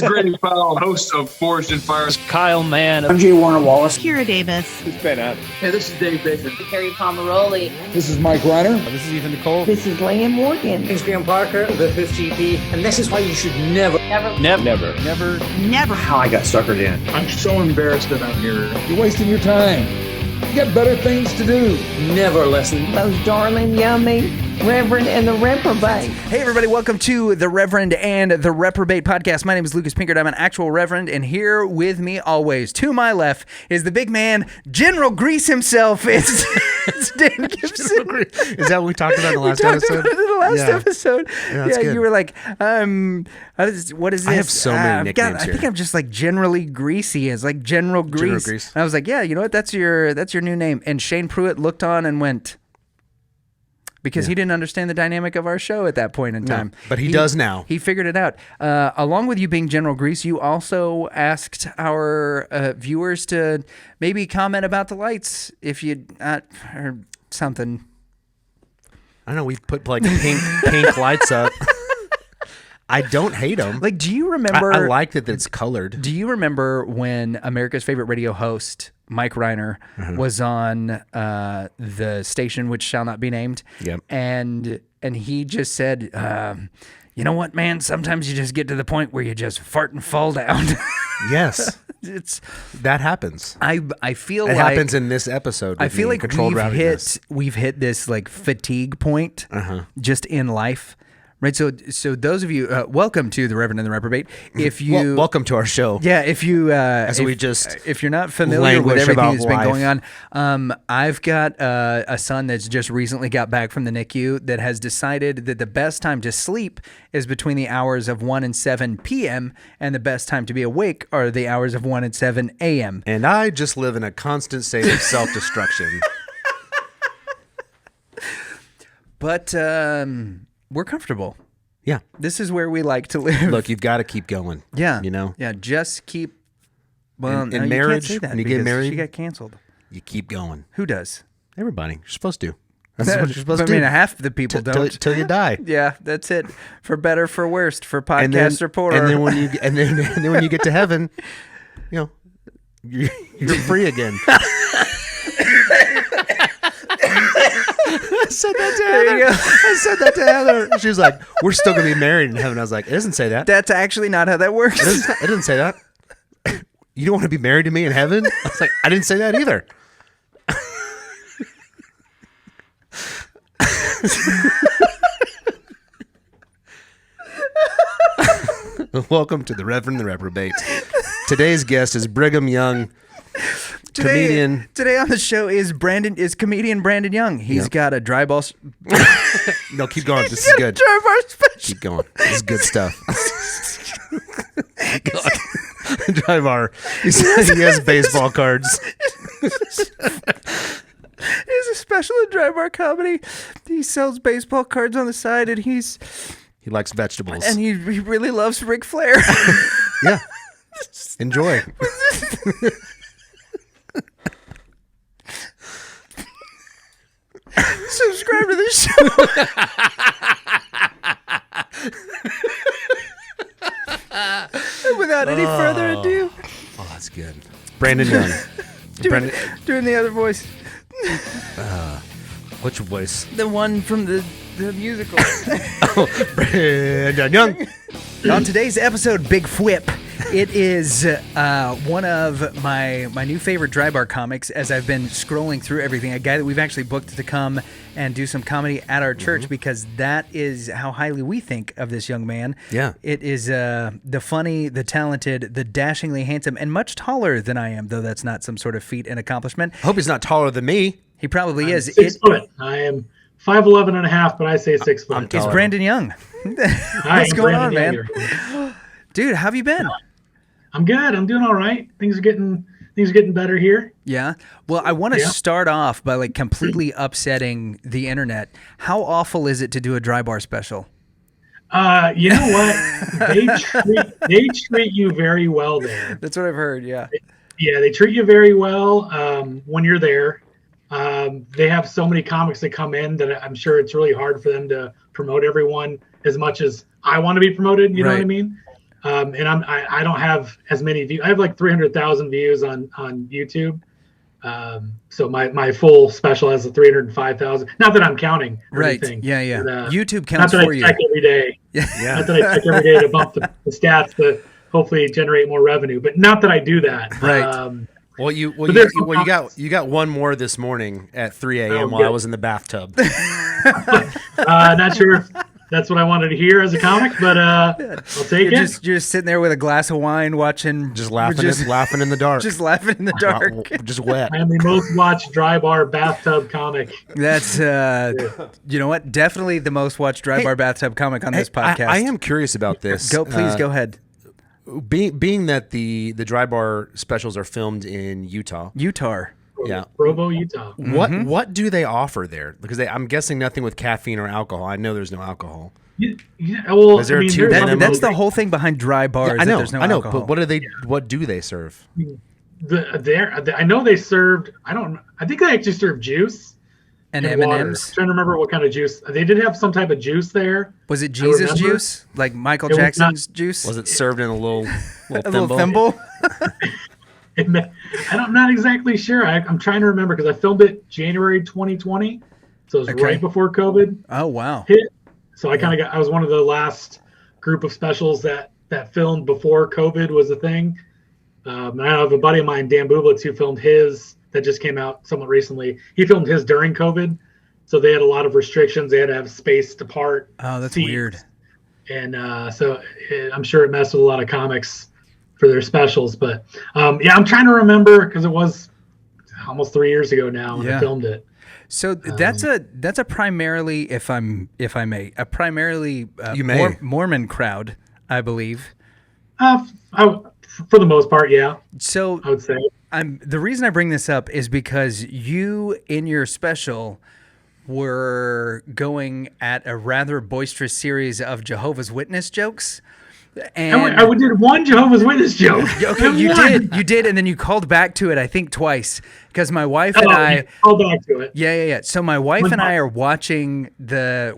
Grady Powell, host of Forged in Fire. Kyle Mann. I'm Jay Warner Wallace. Kira Davis. It's Ben Adams. Hey, this is Dave Baker. Carrie Pomeroli. This is Mike Reiner. This is Ethan Nicole. This is Leanne Morgan. It's Graham Parker, the 5th GP, and this is why you should never. Never. How I got suckered in. I'm so embarrassed that I'm here. You're wasting your time. You got better things to do. Never listen. Most darling, yummy, Reverend and the Reprobate. Hey everybody, welcome to the Reverend and the Reprobate Podcast. My name is Lucas Pinkert. I'm an actual Reverend, and here with me always, to my left, is the big man, General Grease himself. It's Dan Gibson. Is that what we talked about in the last episode? We talked about it in the last episode. Yeah, that's good. You were like, what is this? I have so many nicknames I think I'm just like generally greasy. It's like General Grease. And I was like, yeah, you know what? That's your new name. And Shane Pruitt looked on and went, because he didn't understand the dynamic of our show at that point in time. No, but he does now. He figured it out. Along with you being General Grease, you also asked our viewers to maybe comment about the lights if you or something. I don't know. We put like pink lights up. I don't hate them. Like, do you remember? I like that it's colored. Do you remember when America's favorite radio host, Mike Reiner, was on the station which shall not be named? Yep. And he just said, you know what, man? Sometimes you just get to the point where you just fart and fall down. Yes. That happens. I feel it like happens in this episode. I feel like rowdiness. we've hit this like fatigue point just in life. Right, so those of you, welcome to the Reverend and the Reprobate. If you welcome to our show. Yeah, if you if you're not familiar with everything that's been going on, I've got a son that's just recently got back from the NICU that has decided that the best time to sleep is between the hours of 1 and 7 p.m. and the best time to be awake are the hours of 1 and 7 a.m. And I just live in a constant state of self-destruction. But we're comfortable. Yeah. This is where we like to live. Look, you've got to keep going. Yeah. You know? Yeah, just keep... Well, in marriage, you can't say that when you get married... she got canceled. You keep going. Who does? Everybody. You're supposed to. That's what you're supposed to do. I mean, half the people don't. Till you die. Yeah, that's it. For better, for worst, for podcast reporter. And then when you get to heaven, you know, you're free again. I said that to Heather. She was like, we're still going to be married in heaven. I was like, it doesn't say that. That's actually not how that works. It doesn't say that. You don't want to be married to me in heaven? I was like, I didn't say that either. Welcome to the Reverend and the Reprobate. Today's guest is Brigham Young. Comedian. Today on the show is comedian Brandon Young. He's got a dry bar. No, keep going. This is good. Dry bar special. Keep going. This is good stuff. Dry bar. He has baseball cards. He's a special in dry bar comedy. He sells baseball cards on the side, and he likes vegetables, and he really loves Ric Flair. Yeah. Enjoy. Subscribe to the show. And without any further ado, that's good. Brandon Young. Doing the other voice. Which voice? The one from the musical. Brandon Young. On today's episode, Big Whip. It is one of my new favorite dry bar comics as I've been scrolling through everything. A guy that we've actually booked to come and do some comedy at our church because that is how highly we think of this young man. Yeah. It is the funny, the talented, the dashingly handsome, and much taller than I am, though that's not some sort of feat and accomplishment. I hope he's not taller than me. He probably is. 6 foot. I am 5'11" and a half, but I say 6 foot. It's Brandon Young. What's going on, man? Dude, how have you been? I'm good. I'm doing all right. Things are getting better here. Yeah. Well, I want to start off by like completely upsetting the internet. How awful is it to do a dry bar special? You know what? They treat you very well there. That's what I've heard. Yeah. Yeah, they treat you very well when you're there. They have so many comics that come in that I'm sure it's really hard for them to promote everyone as much as I want to be promoted. You know what I mean? And I don't have as many views. I have like 300,000 views on YouTube. So my full special has a 305,000. Not that I'm counting. Right. Anything, Yeah. but, YouTube counts not that for I you. check every day. Yeah. Not that I check every day to bump the stats to hopefully generate more revenue. But not that I do that. Right. You got one more this morning at 3 a.m. while I was in the bathtub. Not sure if that's what I wanted to hear as a comic, but I'll take it. You're just sitting there with a glass of wine, watching, laughing in the dark, just laughing in the dark, just wet. I am the most watched dry bar bathtub comic. That's you know what? Definitely the most watched dry bar bathtub comic on this podcast. I am curious about this. Please go ahead. Being that the dry bar specials are filmed in Utah. Yeah, Provo, Utah. What do they offer there? Because I'm guessing nothing with caffeine or alcohol. I know there's no alcohol. Well, Is there that's the whole thing behind dry bars. Yeah, I know. There's no I know. alcohol. But what do they serve? I know they served. I think they actually served juice and M&Ms. I'm trying to remember what kind of juice. They did have some type of juice there. Was it Jesus juice, like Michael Jackson's juice? Was it served in a little thimble? I'm not exactly sure. I'm trying to remember because I filmed it January 2020, so it was right before COVID. Oh wow! Hit. So I was one of the last group of specials that filmed before COVID was a thing. And I have a buddy of mine, Dan Bublitz, who filmed his that just came out somewhat recently. He filmed his during COVID, so they had a lot of restrictions. They had to have spaced apart. Oh, that's seats. Weird. And so I'm sure it messed with a lot of comics for their specials. But I'm trying to remember because it was almost 3 years ago now when I filmed it. So that's a primarily, if I may, a primarily Mormon crowd, I believe. For the most part, yeah. So I would say the reason I bring this up is because you in your special were going at a rather boisterous series of Jehovah's Witness jokes. And I did one Jehovah's Witness joke. Okay, you did, and then you called back to it, I think twice, because my wife and I called back to it. Yeah. So my wife and I are watching the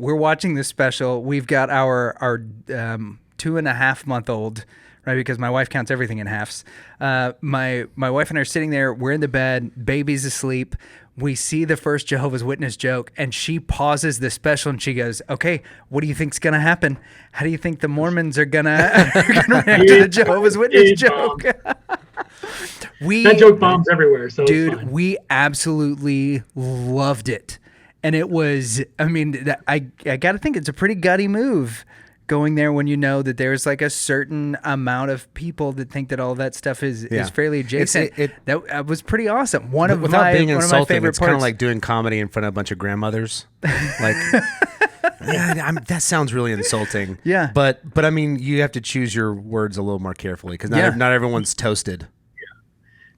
special. We've got our 2.5-month-old, right? Because my wife counts everything in halves. My wife and I are sitting there. We're in the bed. Baby's asleep. We see the first Jehovah's Witness joke, and she pauses the special, and she goes, "Okay, what do you think's gonna happen? How do you think the Mormons are gonna react to the Jehovah's Witness joke?" That joke bombs everywhere. So dude, we absolutely loved it, and it was. I mean, I got to think it's a pretty gutty move. Going there when you know that there's like a certain amount of people that think that all that stuff is fairly adjacent. That was pretty awesome. Without being insulting, my favorite it's parts. kind of like doing comedy in front of a bunch of grandmothers. Like, that sounds really insulting. Yeah, but I mean, you have to choose your words a little more carefully because not everyone's toasted.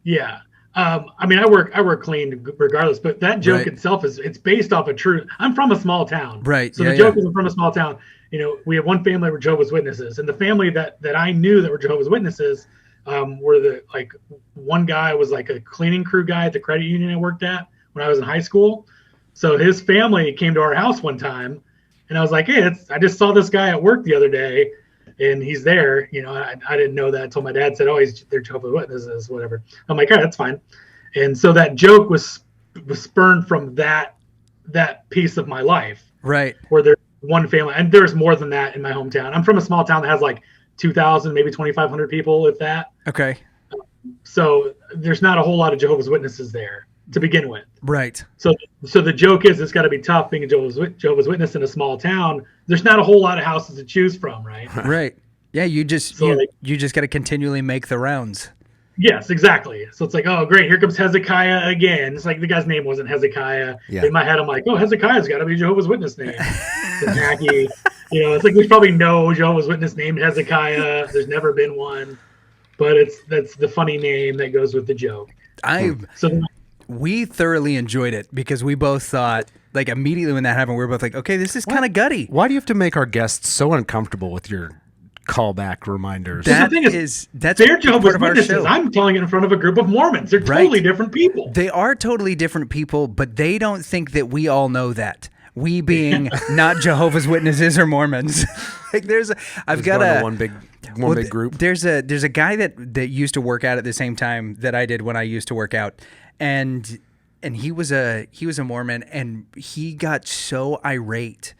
Yeah. I mean, I work clean regardless, but that joke itself it's based off of truth. I'm from a small town, right? So the joke isn't from a small town. You know, we have one family that were Jehovah's Witnesses, and the family that I knew that were Jehovah's Witnesses were one guy was like a cleaning crew guy at the credit union I worked at when I was in high school. So his family came to our house one time, and I was like, "Hey, I just saw this guy at work the other day, and he's there." You know, I didn't know that until my dad said, "Oh, they're Jehovah's Witnesses, whatever." I'm like, "All right, that's fine." And so that joke was spurned from that piece of my life, right? Where there's one family, and there's more than that in my hometown. I'm from a small town that has like 2,000, maybe 2,500 people, if that. Okay. So there's not a whole lot of Jehovah's Witnesses there to begin with. Right. So the joke is it's got to be tough being a Jehovah's Witness in a small town. There's not a whole lot of houses to choose from, right? Right. Yeah, you just you just got to continually make the rounds. Yes, exactly. So it's like, oh, great, here comes Hezekiah again. It's like the guy's name wasn't Hezekiah. Yeah. In my head, I'm like, oh, Hezekiah's got to be a Jehovah's Witness name. Tacky. You know, it's like there's probably no Jehovah's Witness named Hezekiah. There's never been one, but that's the funny name that goes with the joke. We thoroughly enjoyed it because we both thought, like immediately when that happened, we were both like, okay, this is kind of gutty. Why do you have to make our guests so uncomfortable with your callback reminders? That's they're Jehovah's Witnesses. I'm telling it in front of a group of Mormons. They're totally different people. They are totally different people, but they don't think that we all know that. We being not Jehovah's Witnesses or Mormons. Like I've got one big group. There's a guy that used to work out at the same time that I did when I used to work out, and he was a Mormon, and he got so irate.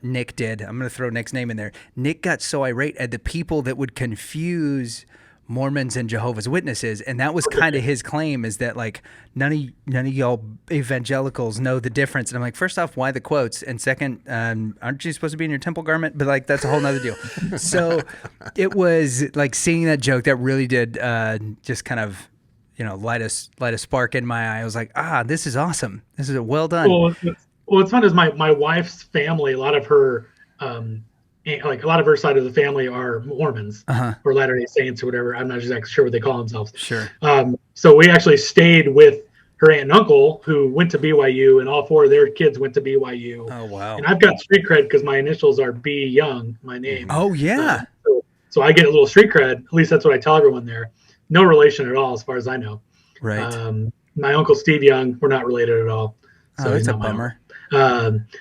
Nick did. I'm going to throw Nick's name in there. Nick got so irate at the people that would confuse Mormons and Jehovah's Witnesses, and that was kind of his claim, is that like none of y'all evangelicals know the difference. And I'm like, first off, why the quotes? And second, aren't you supposed to be in your temple garment? But like, that's a whole nother deal. So it was like seeing that joke that really did just kind of, light a spark in my eye. I was like, this is awesome. This is well done. Well, what's fun is my wife's family, a lot of her side of the family are Mormons or Latter-day Saints or whatever. I'm not exactly sure what they call themselves. Sure. So we actually stayed with her aunt and uncle who went to BYU, and all 4 of their kids went to BYU. Oh, wow. And I've got street cred because my initials are B Young, my name. Oh, yeah. So I get a little street cred. At least that's what I tell everyone there. No relation at all, as far as I know. Right. My uncle Steve Young, we're not related at all. So that's a bummer.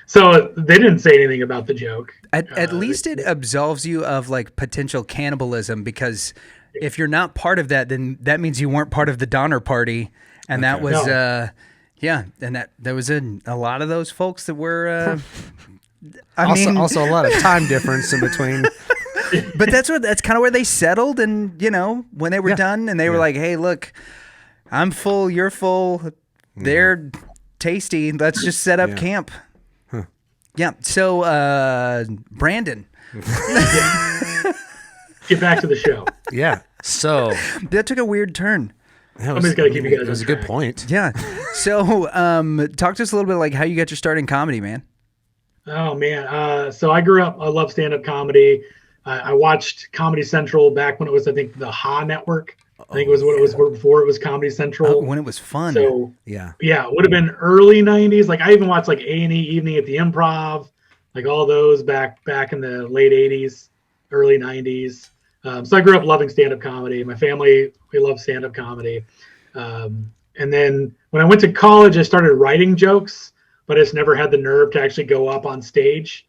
So they didn't say anything about the joke. At least it absolves you of like potential cannibalism, because if you're not part of that, then that means you weren't part of the Donner Party, and that was and that there was a lot of those folks that were. Also a lot of time difference in between. But that's kind of where they settled, and when they were done, and they were like, "Hey, look, I'm full, you're full, they're tasty. Let's just set up camp." Huh. Yeah. So, Brandon, get back to the show. Yeah. So that took a weird turn. Somebody's got to keep you guys. That was a good point. Yeah. So, talk to us a little bit like how you got your start in comedy, man. Oh man. So I grew up. I love stand-up comedy. I watched Comedy Central back when it was, I think, the Ha Network. I think it was what it was before it was Comedy Central. When it was fun. So yeah, it would have been early 90s. Like I even watched like A&E Evening at the Improv, like all those back in the late 80s, early 90s. So I grew up loving stand-up comedy. My family, we love stand-up comedy. And then when I went to college, I started writing jokes, but I just never had the nerve to actually go up on stage.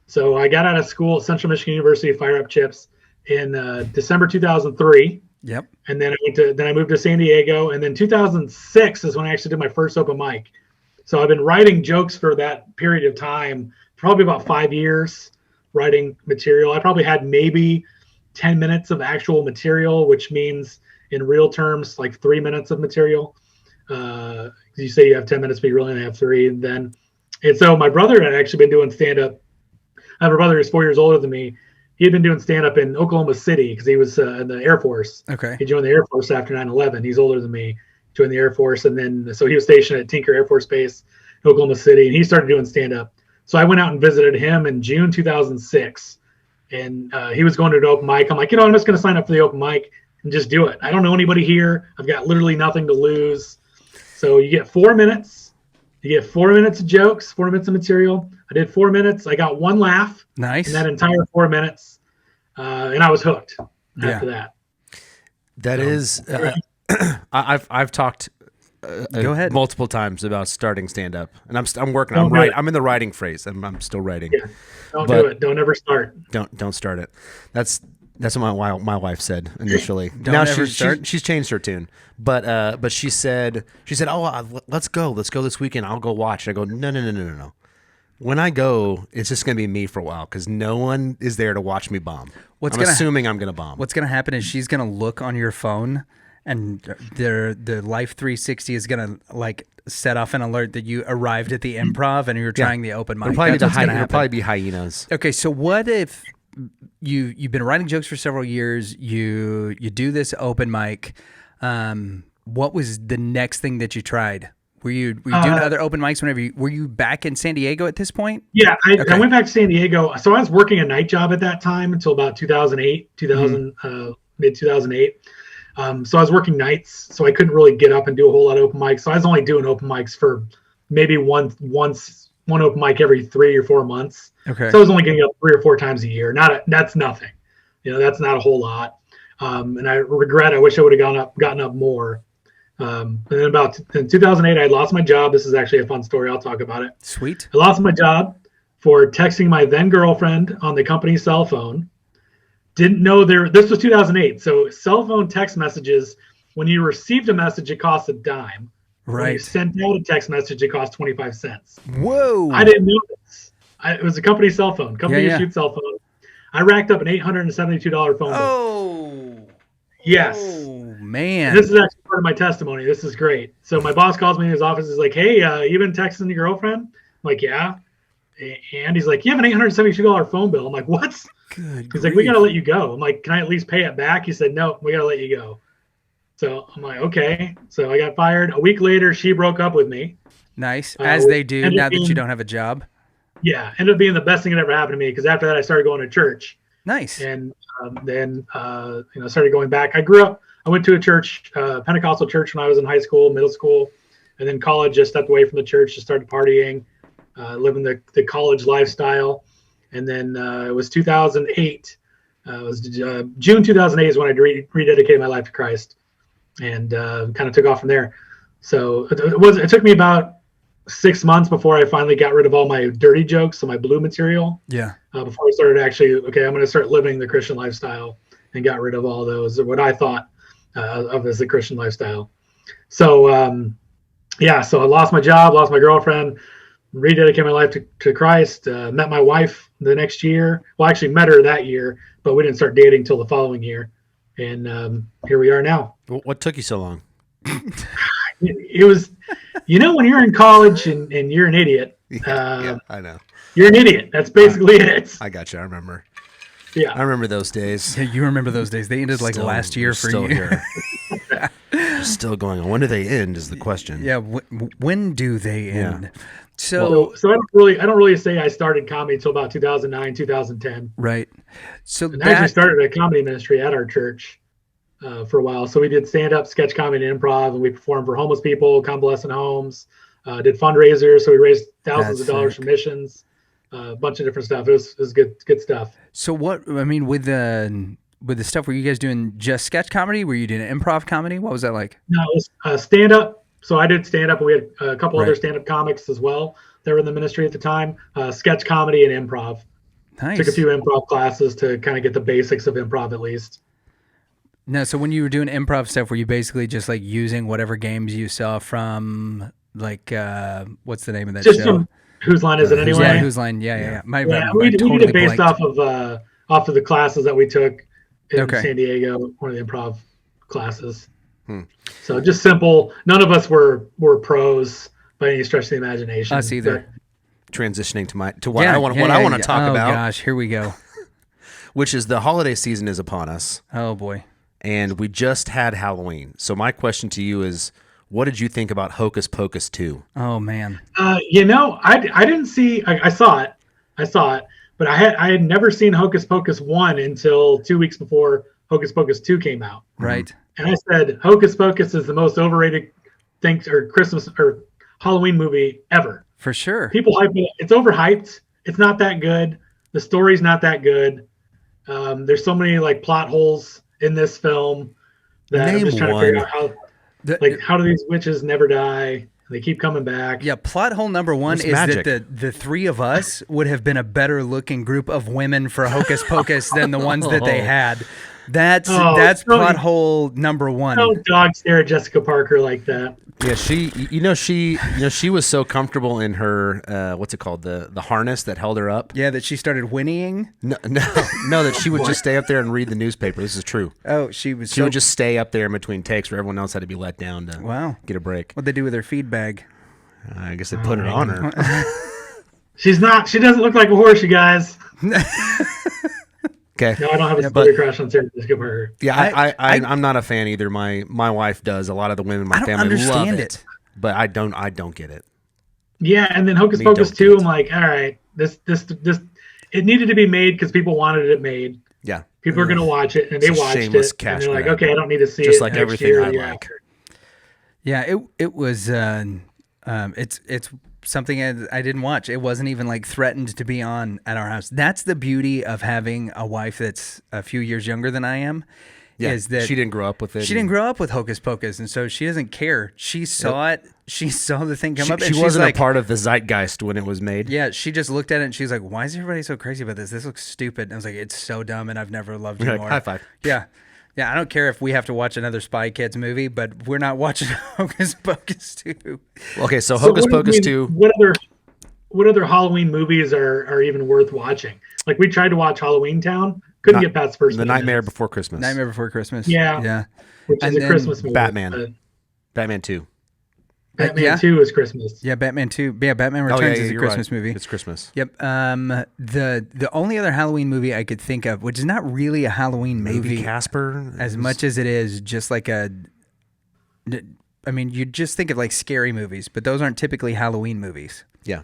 So I got out of school at Central Michigan University, Fire Up Chips, in December 2003. Yep. And then I moved to San Diego, and then 2006 is when I actually did my first open mic. So I've been writing jokes for that period of time, probably about 5 years, writing material. I probably had maybe 10 minutes of actual material, which means in real terms, like 3 minutes of material. You say you have 10 minutes, but you really only have 3 then. And so my brother had actually been doing stand-up. I have a brother who's 4 years older than me. He had been doing stand-up in Oklahoma City because he was in the Air Force. Okay. He joined the Air Force after 9/11. He's older than me. Joined the Air Force, and then so he was stationed at Tinker Air Force Base in Oklahoma City, and he started doing stand-up. So I went out and visited him in June 2006, and he was going to an open mic. I'm like, I'm just going to sign up for the open mic and just do it. I don't know anybody here. I've got literally nothing to lose. So you get 4 minutes. You get 4 minutes of jokes, 4 minutes of material. I did 4 minutes. I got 1 laugh. Nice. In that entire 4 minutes. And I was hooked after that. That is, I've talked Go ahead. multiple times about starting stand up, and I'm working. I'm in the writing phase. I'm still writing. Yeah. Don't do it. Don't ever start. Don't start it. That's what my wife said initially. Now she's changed her tune, but she said, oh, let's go this weekend. I'll go watch. I go, no. When I go, it's just going to be me for a while because no one is there to watch me bomb. I'm assuming I'm going to bomb. What's going to happen is she's going to look on your phone, and the Life 360 is going to like set off an alert that you arrived at the Improv and you're trying the open mic. It'll probably be hyenas. Okay, so what if you've been writing jokes for several years, you do this open mic, what was the next thing that you tried? Were you doing other open mics were you back in San Diego at this point? Yeah, I went back to San Diego. So I was working a night job at that time until about 2008, mid 2008. So I was working nights, so I couldn't really get up and do a whole lot of open mics. So I was only doing open mics for maybe one open mic every 3 or 4 months. Okay. So I was only getting up 3 or 4 times a year. That's nothing. That's not a whole lot. And I wish I would have gotten up more. And then in 2008, I lost my job. This is actually a fun story. I'll talk about it. Sweet. I lost my job for texting my then girlfriend on the company cell phone. Didn't know this was 2008. So cell phone text messages, when you received a message, it cost a dime. Right. When you sent out a text message, it cost 25 cents. Whoa. I didn't know this. It was a company cell phone, issued cell phone. I racked up an $872 phone bill. Oh. Yes. Oh, man. And this is actually part of my testimony. This is great. So my boss calls me in his office. He's like, hey, you been texting your girlfriend? I'm like, yeah. And he's like, you have an $872 phone bill. I'm like, what? Good He's like, we got to let you go. I'm like, can I at least pay it back? He said, no, we got to let you go. So I'm like, okay. So I got fired. A week later, she broke up with me. Nice. As they do now that you don't have a job. Yeah. Ended up being the best thing that ever happened to me, because after that, I started going to church. Nice. And then started going back. I went to a church, Pentecostal church, when I was in high school, middle school, and then college. Just stepped away from the church, just started partying, living the college lifestyle. And then it was 2008. It was June 2008 is when I rededicated my life to Christ, and kind of took off from there. So it took me about 6 months before I finally got rid of all my dirty jokes, so my blue material. Yeah. Before I started I'm going to start living the Christian lifestyle, and got rid of all those, what I thought of as the Christian lifestyle. So, so I lost my job, lost my girlfriend, rededicated my life to Christ, met my wife the next year. Well, I actually met her that year, but we didn't start dating till the following year. And here we are now. What took you so long? It was, when you're in college and you're an idiot. Yeah, I know. You're an idiot. That's basically it. I got you. I remember. Yeah. I remember those days. Yeah, you remember those days. They ended last year for you. Here. Still going on. When do they end is the question. Yeah. When do they end? Yeah. So I don't really say I started comedy until about 2009, 2010. Right. So I actually started a comedy ministry at our church for a while. So we did stand-up, sketch comedy, and improv, and we performed for homeless people, convalescent homes, did fundraisers. So we raised thousands of dollars for missions, a bunch of different stuff. It was good stuff. So with the stuff, were you guys doing just sketch comedy? Were you doing improv comedy? What was that like? No, it was stand-up. So I did stand-up, and we had a couple other stand-up comics as well that were in the ministry at the time. Sketch comedy and improv. Nice. Took a few improv classes to kind of get the basics of improv at least. No, so when you were doing improv stuff, were you basically just like using whatever games you saw from like what's the name of that just show? From Whose Line Is It Anyway? Yeah, Whose Line? Yeah. We did it based off of the classes that we took in San Diego, one of the improv classes. So just simple. None of us were pros by any stretch of the imagination. Us either. Transitioning to what I want to talk about. Oh gosh, here we go. Which is the holiday season is upon us. Oh boy. And we just had Halloween. So my question to you is, what did you think about Hocus Pocus 2? Oh man. I didn't see. I saw it, but I had never seen Hocus Pocus 1 until 2 weeks before Hocus Pocus 2 came out. Right. And I said, Hocus Pocus is the most overrated Christmas or Halloween movie ever. For sure. People hype it. It's overhyped. It's not that good. The story's not that good. There's so many like plot holes in this film that I'm just trying to figure out how do these witches never die? They keep coming back. Yeah, plot hole number one is magic. that the three of us would have been a better looking group of women for Hocus Pocus than the ones that they had. That's plot hole number one. Don't dog stare at Jessica Parker like that. Yeah, she was so comfortable in her what's it called, the harness that held her up. Yeah, that she started whinnying. No, that she would just stay up there and read the newspaper. This is true. Oh, she would just stay up there in between takes where everyone else had to be let down to get a break. What'd they do with her feed bag? I guess they put it on her. She doesn't look like a horse, you guys. Okay. No, I don't have a celebrity crush on Sarah Jessica Parker. Yeah, I'm not a fan either. My wife does. A lot of the women in my family love it, but I don't get it. Yeah, and then Hocus Pocus 2, I'm like, all right, this it needed to be made because people wanted it made. Yeah. People are going to watch it, and they watched it, and they're like, okay, I don't need to see it. Just like everything I like. Yeah, it was. It's something I didn't watch. It wasn't even like threatened to be on at our house. That's the beauty of having a wife that's a few years younger than I am, is that she didn't grow up with it. She didn't grow up with Hocus Pocus, and so she doesn't care. She saw it. She saw the thing come up. And she wasn't like, a part of the zeitgeist when it was made. Yeah, she just looked at it and she's like, "Why is everybody so crazy about this? This looks stupid." And I was like, "It's so dumb, and I've never loved you more." High five. Yeah. Yeah, I don't care if we have to watch another Spy Kids movie, but we're not watching Hocus Pocus 2. Okay, so Hocus Pocus 2. What other Halloween movies are even worth watching? Like, we tried to watch Halloween Town, couldn't get past the first. The Nightmare Before Christmas. Nightmare Before Christmas. Yeah. Which is a Christmas movie. Batman 2. Batman 2 is Christmas. Yeah, Batman 2. Yeah, Batman Returns is a Christmas movie. It's Christmas. Yep. The only other Halloween movie I could think of, which is not really a Halloween movie, Casper, as much as it is just like I mean, you just think of like scary movies, but those aren't typically Halloween movies. Yeah.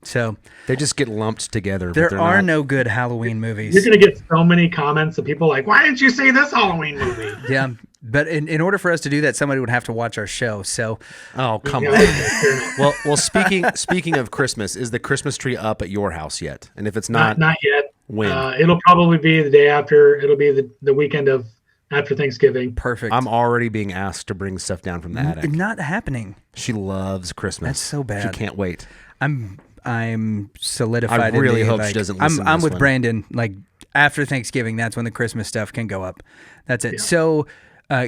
So they just get lumped together. There are no good Halloween movies. You're going to get so many comments of people like, "Why didn't you see this Halloween movie?" Yeah. But in order for us to do that, somebody would have to watch our show. So, come on. Well, speaking of Christmas, is the Christmas tree up at your house yet? And if it's not yet, when? It'll probably be the day after. It'll be the weekend of after Thanksgiving. Perfect. I'm already being asked to bring stuff down from the attic. Not happening. She loves Christmas. That's so bad. She can't wait. I'm solidified. I really hope she doesn't listen. I'm with Brandon. Like after Thanksgiving, that's when the Christmas stuff can go up. That's it. Yeah. So.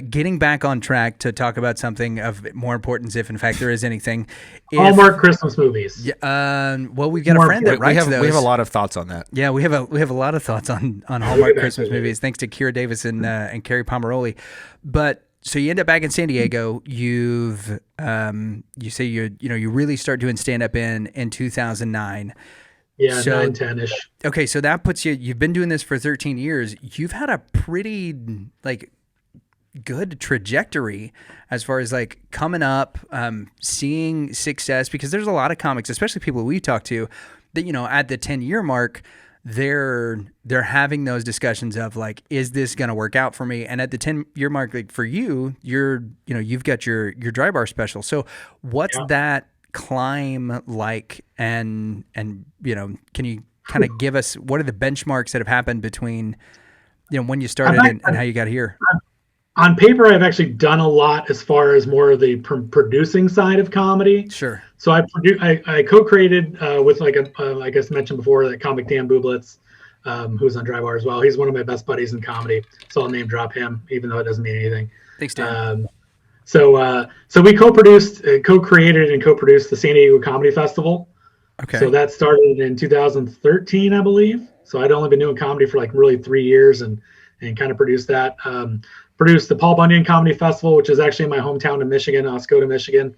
Getting back on track to talk about something of more importance, if in fact there is anything. Hallmark Christmas movies. Well, we've got a friend that writes those. We have a lot of thoughts on that. Yeah, we have a lot of thoughts on Hallmark Christmas movies, thanks to Kira Davis and Carrie Pomeroli. But so you end up back in San Diego. You say you really start doing stand up in 2009. Yeah, 9-10ish. Okay, so that puts you've been doing this for 13 years. You've had a pretty good trajectory as far as like coming up, seeing success, because there's a lot of comics, especially people we talk to, that at the 10-year mark, they're having those discussions of like, is this going to work out for me? And at the 10-year mark, like for you, you've got your dry bar special. So what's that climb like? And can you kind of give us what are the benchmarks that have happened between when you started and how you got here? On paper, I've actually done a lot as far as more of the producing side of comedy. Sure. So I co-created with I guess mentioned before, that comic Dan Bublitz, who's on Dry Bar as well. He's one of my best buddies in comedy, so I'll name drop him, even though it doesn't mean anything. Thanks, Dan. So we co-created and co-produced the San Diego Comedy Festival. Okay. So that started in 2013, I believe. So I'd only been doing comedy for like really 3 years and kind of produced that. Produced the Bunyan Comedy Festival, which is actually in my hometown in Michigan, Oscoda, Michigan.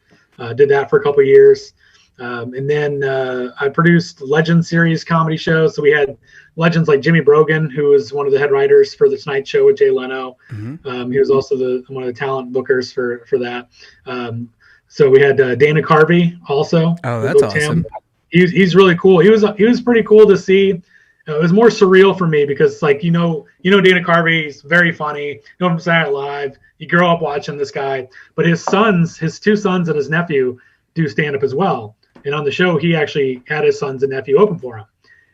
Did that for a couple of years. And then I produced Legend series comedy shows. So we had legends like Jimmy Brogan, who was one of the head writers for The Tonight Show with Jay Leno. Mm-hmm. He was also one of the talent bookers for that. So we had Dana Carvey also. Oh, that's awesome. He's really cool. He was pretty cool to see. It was more surreal for me because, like, Dana Carvey, he's very funny. You know him Saturday Night Live. You grow up watching this guy, but his two sons and his nephew do stand up as well. And on the show, he actually had his sons and nephew open for him.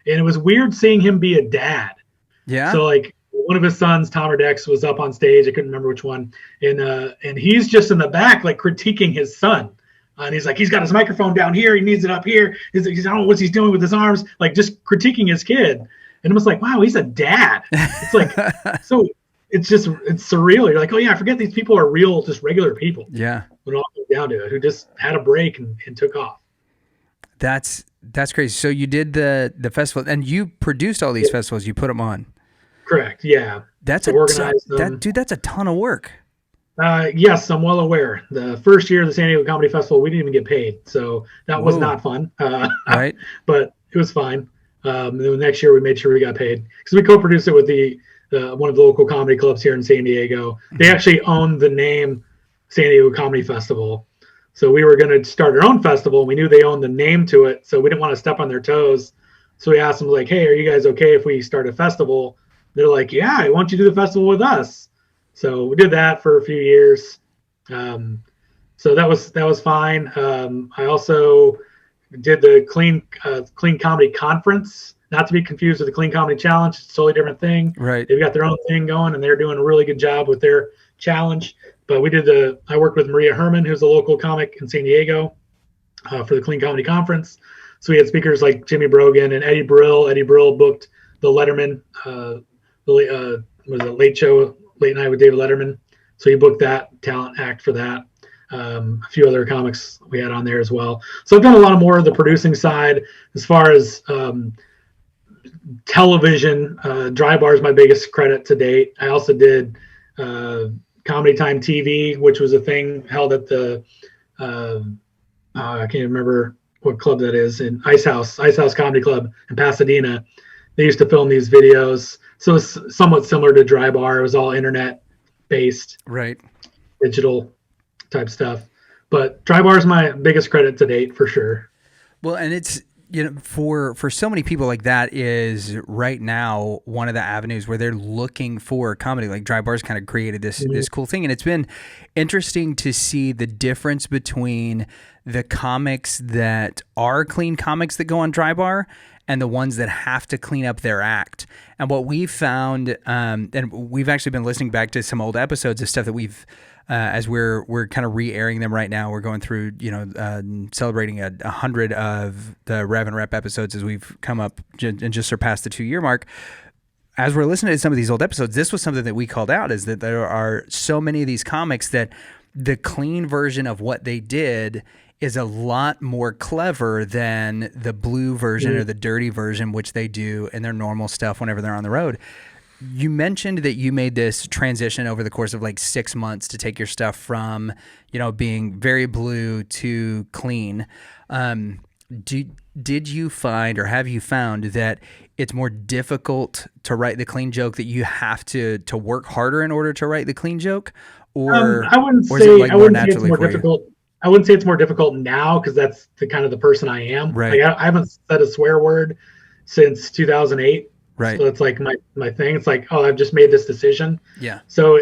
And it was weird seeing him be a dad. Yeah. So like one of his sons, Tom or Dex, was up on stage. I couldn't remember which one. And he's just in the back, like critiquing his son. And he's like, he's got his microphone down here. He needs it up here. He's I don't know what he's doing with his arms, like just critiquing his kid. And it was like, wow, he's a dad. It's like, so it's surreal. You're like, oh yeah, I forget these people are real, just regular people. Yeah. When it all comes down to it, who just had a break and took off. That's crazy. So you did the festival and you produced all these festivals. You put them on. Correct. Yeah. That's that's a ton of work. Yes, I'm well aware. The first year of the San Diego Comedy Festival, we didn't even get paid, so that was not fun. Right, but it was fine. Then the next year, we made sure we got paid because we co-produced it with the one of the local comedy clubs here in San Diego. They actually own the name San Diego Comedy Festival, so we were going to start our own festival. We knew they owned the name to it, so we didn't want to step on their toes. So we asked them, like, "Hey, are you guys okay if we start a festival?" They're like, "Yeah, I want you to do the festival with us." So we did that for a few years. So that was fine. I also did the Clean Comedy Conference not to be confused with the Clean Comedy Challenge. It's a totally different thing. Right. They've got their own thing going, and they're doing a really good job with their challenge. But I worked with Maria Herman, who's a local comic in San Diego, for the Clean Comedy Conference. So we had speakers like Jimmy Brogan and Eddie Brill. Eddie Brill booked the Letterman, was it Late Night with David Letterman. So he booked that talent act for that. A few other comics we had on there as well. So I've done a lot more of the producing side as far as television. Dry Bar is my biggest credit to date. I also did Comedy Time TV, which was a thing held at the I can't remember what club that is, in Ice House Comedy Club in Pasadena. They used to film these videos. So it's somewhat similar to Dry Bar. It was all internet based, right? Digital type stuff. But Dry Bar is my biggest credit to date for sure. Well, and it's, for so many people, like, that is right now one of the avenues where they're looking for comedy. Like, Dry Bar's kind of created this cool thing, and it's been interesting to see the difference between the comics that are clean comics that go on Dry Bar and the ones that have to clean up their act. And what we've found, and we've actually been listening back to some old episodes of stuff that we've, as we're kind of re-airing them right now. We're going through, celebrating 100 of the Rev and Rep episodes as we've come up and just surpassed the 2-year mark. As we're listening to some of these old episodes, this was something that we called out, is that there are so many of these comics that the clean version of what they did is a lot more clever than the blue version or the dirty version, which they do in their normal stuff whenever they're on the road. You mentioned that you made this transition over the course of like 6 months to take your stuff from, being very blue to clean. Did you find, or have you found, that it's more difficult to write the clean joke, that you have to work harder in order to write the clean joke? Or I wouldn't say it's more difficult. I wouldn't say it's more difficult now, because that's the kind of the person I am. Right. Like, I haven't said a swear word since 2008. Right. So it's like my thing. It's like, oh, I've just made this decision. Yeah. So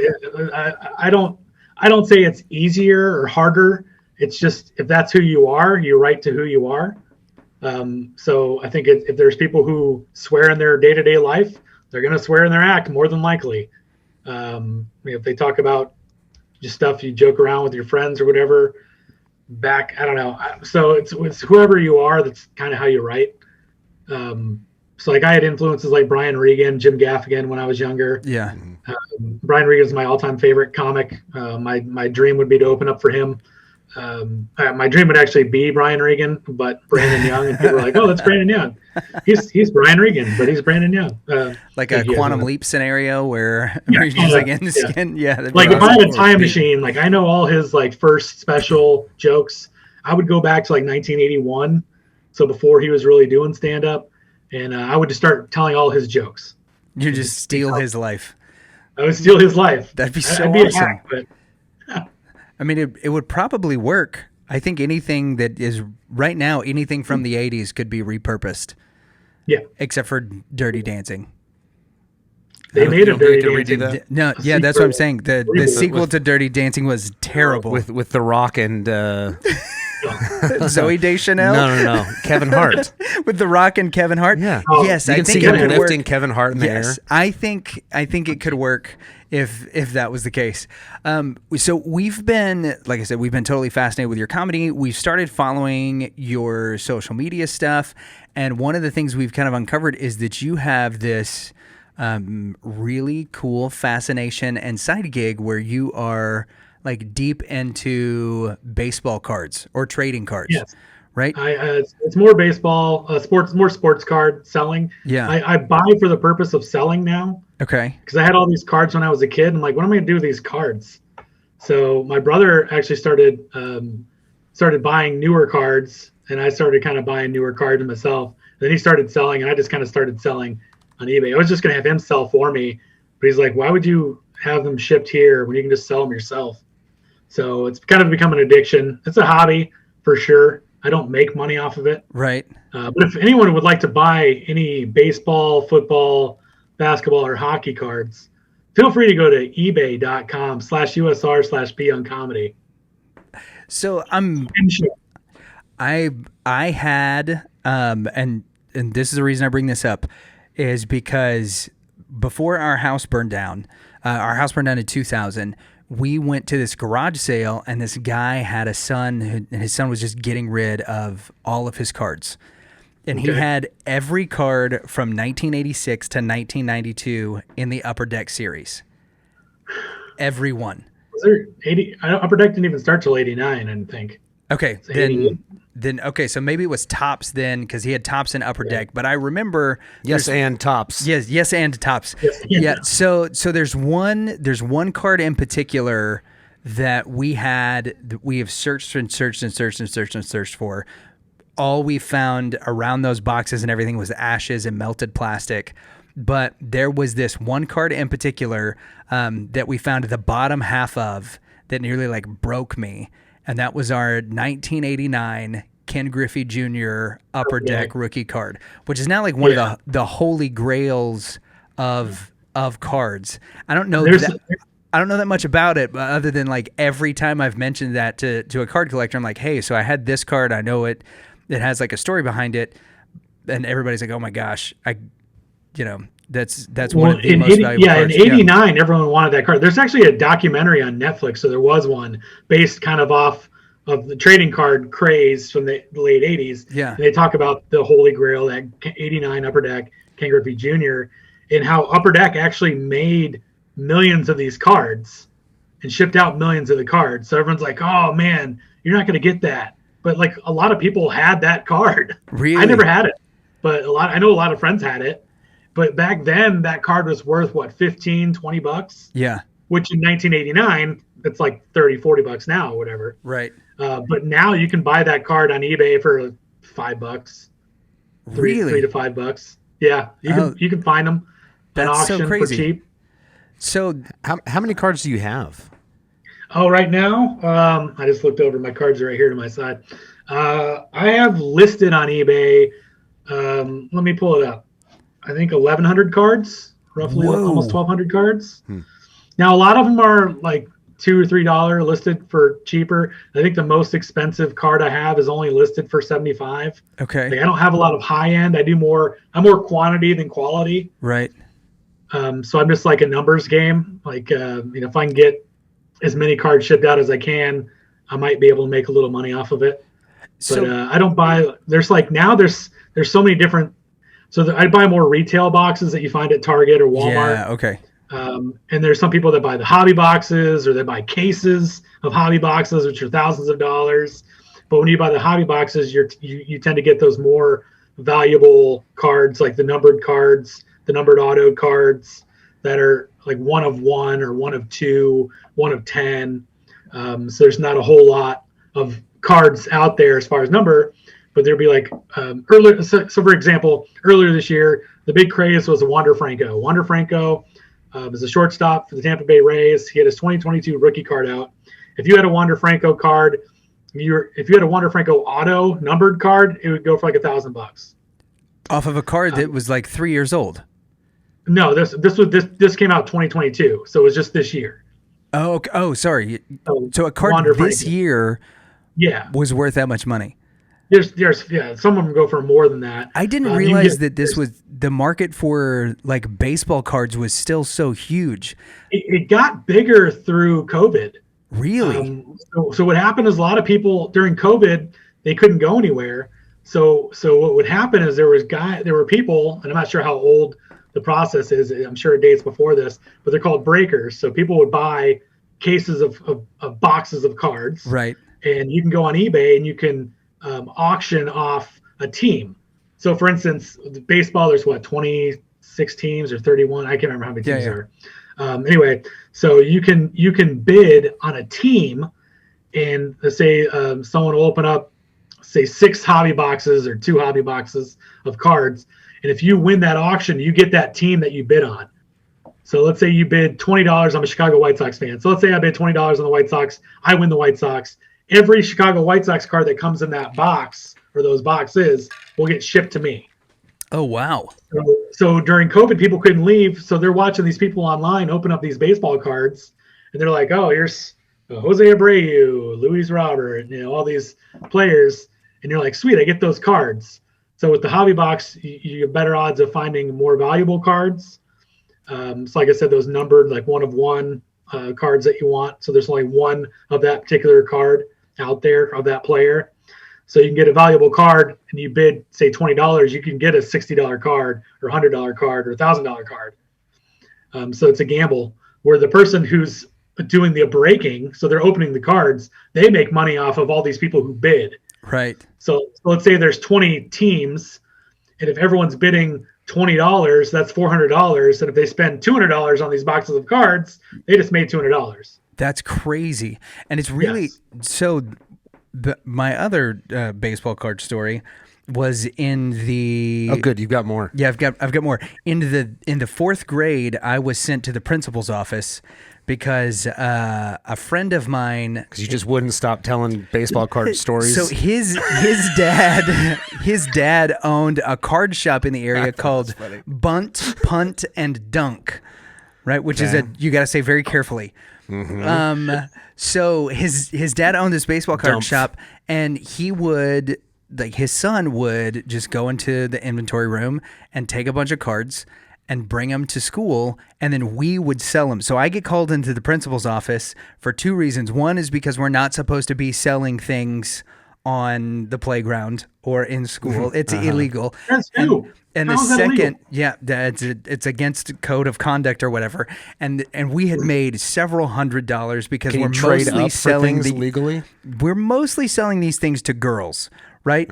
I don't say it's easier or harder. It's just, if that's who you are, you write to who you are. So I think if there's people who swear in their day-to-day life, they're going to swear in their act more than likely. If they talk about just stuff you joke around with your friends or whatever, I don't know. So it's whoever you are, that's kind of how you write. So like, I had influences like Brian Regan, Jim Gaffigan when I was younger. Yeah. Brian Regan is my all-time favorite comic. My dream would be to open up for him. My dream would actually be Brian Regan, but Brandon Young, and people were like, "Oh, that's Brandon Young." He's Brian Regan, but he's Brandon Young. Like a quantum leap scenario where he's just like in the skin. Yeah. Like, if I had a time machine, like, I know all his like first special jokes. I would go back to like 1981, so before he was really doing stand-up, and I would just start telling all his jokes. You just steal his life. I would steal his life. That'd be so I'd be awesome. a hack, but I mean, it would probably work. I think anything that is right now, anything from the 80s could be repurposed. Yeah. Except for Dirty Dancing. They made a Dirty Dancing. That? No, yeah, that's what I'm saying. The sequel to Dirty Dancing was terrible. With The Rock and Zoe Deschanel? No. Kevin Hart. With The Rock and Kevin Hart? Yeah. Yes, you I can think see it him could lifting work. Kevin Hart in the air. I think it could work if that was the case. So we've been, like I said, we've been totally fascinated with your comedy. We've started following your social media stuff, and one of the things we've kind of uncovered is that you have this really cool fascination and side gig where you are like deep into baseball cards or trading cards. Yes. Right? It's more baseball, sports card selling. Yeah. I buy for the purpose of selling now. Okay. Because I had all these cards when I was a kid. I'm like, what am I going to do with these cards? So my brother actually started buying newer cards, and I started kind of buying newer cards myself. Then he started selling, and I just kind of started selling on eBay. I was just going to have him sell for me, but he's like, why would you have them shipped here when you can just sell them yourself? So it's kind of become an addiction. It's a hobby for sure. I don't make money off of it. Right. But if anyone would like to buy any baseball, football, basketball, or hockey cards, feel free to go to ebay.com/USR/BeOnComedy. So I had, and and this is the reason I bring this up, is because before our house burned down in 2000, we went to this garage sale, and this guy had a son, and his son was just getting rid of all of his cards. And he had every card from 1986 to 1992 in the Upper Deck series. Every one. Was there 80? Upper Deck didn't even start till 89, I didn't think. Okay, then okay, so maybe it was Topps then, because he had Topps and Upper Deck. But I remember and Topps. Yes, and Topps. Yeah. So there's one card in particular that we have searched for. All we found around those boxes and everything was ashes and melted plastic. But there was this one card in particular that we found the bottom half of that nearly like broke me. And that was our 1989 Ken Griffey Jr. Upper Deck rookie card, which is now like one of the holy grails of cards. I don't know that much about it, but other than like every time I've mentioned that to a card collector, I'm like, hey, so I had this card. I know it has like a story behind it, and everybody's like, oh my gosh, that's one of the most valuable cards. In 89, everyone wanted that card. There's actually a documentary on Netflix, so there was one based kind of off of the trading card craze from the late 80s. Yeah. And they talk about the Holy Grail, that 89 Upper Deck, Ken Griffey Jr., and how Upper Deck actually made millions of these cards and shipped out millions of the cards. So everyone's like, oh man, you're not going to get that. But like a lot of people had that card. Really? I never had it, but I know a lot of friends had it. But back then that card was worth what, $15-$20? Yeah. Which in 1989, it's like $30-$40 now or whatever. Right. But now you can buy that card on eBay for $5. Really? $3 to $5. Yeah. You can find them at auction so crazy. for cheap. So how many cards do you have? Oh, right now, I just looked over. My cards are right here to my side. I have listed on eBay. Let me pull it up. I think 1,100 cards, roughly. Whoa. Almost 1,200 cards. Now, a lot of them are like $2 or $3 listed for cheaper. I think the most expensive card I have is only listed for $75. Okay. Like, I don't have a lot of high end. I'm more quantity than quality. Right. So I'm just like a numbers game. Like, if I can get as many cards shipped out as I can, I might be able to make a little money off of it. But I don't buy. There's like now there's so many different. So I buy more retail boxes that you find at Target or Walmart. Yeah. Okay. And there's some people that buy the hobby boxes, or they buy cases of hobby boxes, which are thousands of dollars. But when you buy the hobby boxes, you tend to get those more valuable cards, like the numbered cards, the numbered auto cards that are like 1 of 1 or 1 of 2, 1 of 10. So there's not a whole lot of cards out there as far as number, but there'll be like earlier. So for example, earlier this year, the big craze was a Wander Franco. Wander Franco is a shortstop for the Tampa Bay Rays. He had his 2022 rookie card out. If you had a Wander Franco card, if you had a Wander Franco auto numbered card, it would go for like $1,000 off of a card that was like 3 years old. No, this came out 2022, so it was just this year. Oh, okay. Oh, sorry. So a card Wander this Franco. year, yeah, was worth that much money. There's some of them go for more than that. I didn't realize that this was the market for like baseball cards was still so huge. It got bigger through COVID. Really? So what happened is a lot of people during COVID, they couldn't go anywhere. So what would happen is there were people, and I'm not sure how old the process is. I'm sure it dates before this, but they're called breakers. So people would buy cases of boxes of cards. Right. And you can go on eBay and you can auction off a team. So for instance, the baseball, there's 26 teams or 31. I can't remember how many teams there are. Anyway, so you can bid on a team, and let's say someone will open up, say 6 hobby boxes or 2 hobby boxes of cards. And if you win that auction, you get that team that you bid on. So let's say you bid $20. I'm a Chicago White Sox fan. So let's say I bid $20 on the White Sox. I win the White Sox. Every Chicago White Sox card that comes in that box or those boxes will get shipped to me. Oh, wow. So during COVID, people couldn't leave. So they're watching these people online open up these baseball cards. And they're like, oh, here's Jose Abreu, Luis Robert, all these players. And you're like, sweet, I get those cards. So with the hobby box, you have better odds of finding more valuable cards. So like I said, those numbered like 1 of 1 cards that you want. So there's only one of that particular card out there of that player. So you can get a valuable card and you bid, say, $20, you can get a $60 card or $100 card or $1,000 card. So it's a gamble where the person who's doing the breaking, so they're opening the cards, they make money off of all these people who bid. Right. So let's say there's 20 teams, and if everyone's bidding $20, that's $400. And if they spend $200 on these boxes of cards, they just made $200. That's crazy. And it's really so. My other baseball card story was in the. Oh, good. You've got more. Yeah, I've got more. In the fourth grade, I was sent to the principal's office because a friend of mine. Because you just wouldn't stop telling baseball card stories. So his dad owned a card shop in the area called Bunt, Punt, and Dunk, right? Which is you got to say very carefully. Mm-hmm. So his dad owned this baseball card shop, and he would. Like his son would just go into the inventory room and take a bunch of cards and bring them to school, and then we would sell them. So I get called into the principal's office for 2 reasons. One is because we're not supposed to be selling things on the playground or in school. It's illegal. That's true. And the second, it's against code of conduct or whatever. And we had made several $100s because we're mostly selling legally. We're mostly selling these things to girls. Right?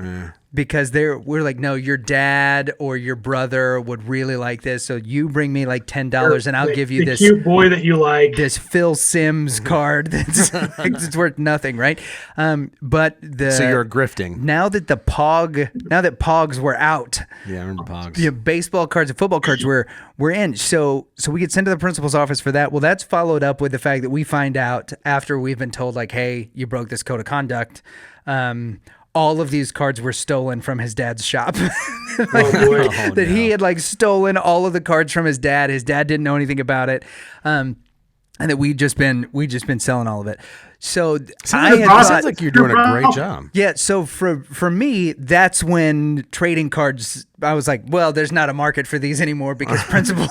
Because we're like, no, your dad or your brother would really like this. So you bring me like $10 and I'll give you this cute boy that you like. This Phil Simms card that's it's worth nothing, right? So you're grifting. Now that Pogs were out. Yeah, I remember Pogs. Yeah, baseball cards and football cards were in. So we get sent to the principal's office for that. Well, that's followed up with the fact that we find out after we've been told like, hey, you broke this code of conduct. All of these cards were stolen from his dad's shop. He had like stolen all of the cards from his dad. His dad didn't know anything about it. And that we just been selling all of it. So sounds like you're doing a great job. Yeah. So for me, that's when trading cards, I was like, well, there's not a market for these anymore because principals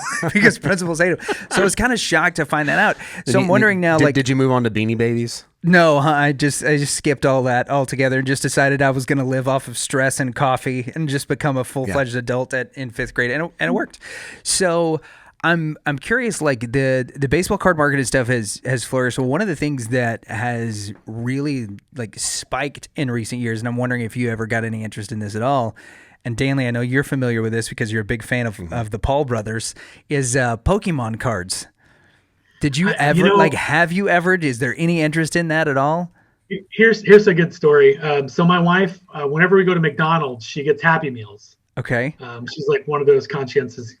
hate them. So I was kind of shocked to find that out. So I'm wondering now, did you move on to Beanie Babies? No, I just skipped all that altogether and just decided I was going to live off of stress and coffee and just become a full-fledged adult in 5th grade, and it worked. So I'm curious, like the baseball card market and stuff has flourished. So one of the things that has really like spiked in recent years, and I'm wondering if you ever got any interest in this at all. And Danley, I know you're familiar with this because you're a big fan of the Paul brothers. Is Pokemon cards. Did you ever have you ever? Is there any interest in that at all? Here's a good story. So my wife, whenever we go to McDonald's, she gets Happy Meals. Okay. She's like one of those conscientious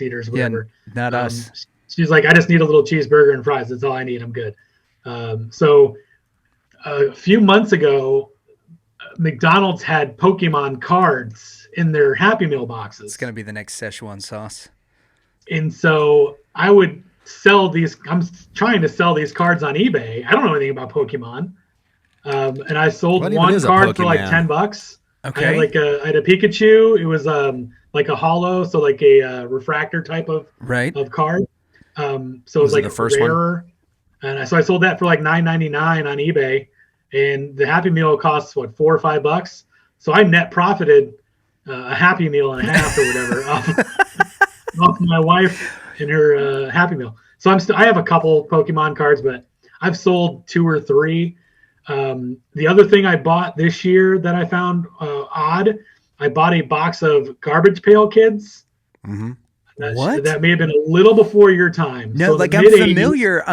eaters, whatever. Yeah, not us. She's like, I just need a little cheeseburger and fries. That's all I need. I'm good. So a few months ago, McDonald's had Pokemon cards in their Happy Meal boxes. It's going to be the next Szechuan sauce. And so I would sell these. I'm trying to sell these cards on eBay. I don't know anything about Pokemon. And I sold one card for like $10. Okay. I had a Pikachu. It was like a hollow, so like a refractor type of card. So it was like the first rarer. And so I sold that for like $9.99 on eBay. And the Happy Meal costs what, $4 or $5. So I net profited a Happy Meal and a half or whatever off my wife and her Happy Meal. So I have a couple Pokemon cards, but I've sold 2 or 3. The other thing I bought this year that I found odd, I bought a box of Garbage Pail Kids. Mm-hmm. What? That may have been a little before your time. No, so like I'm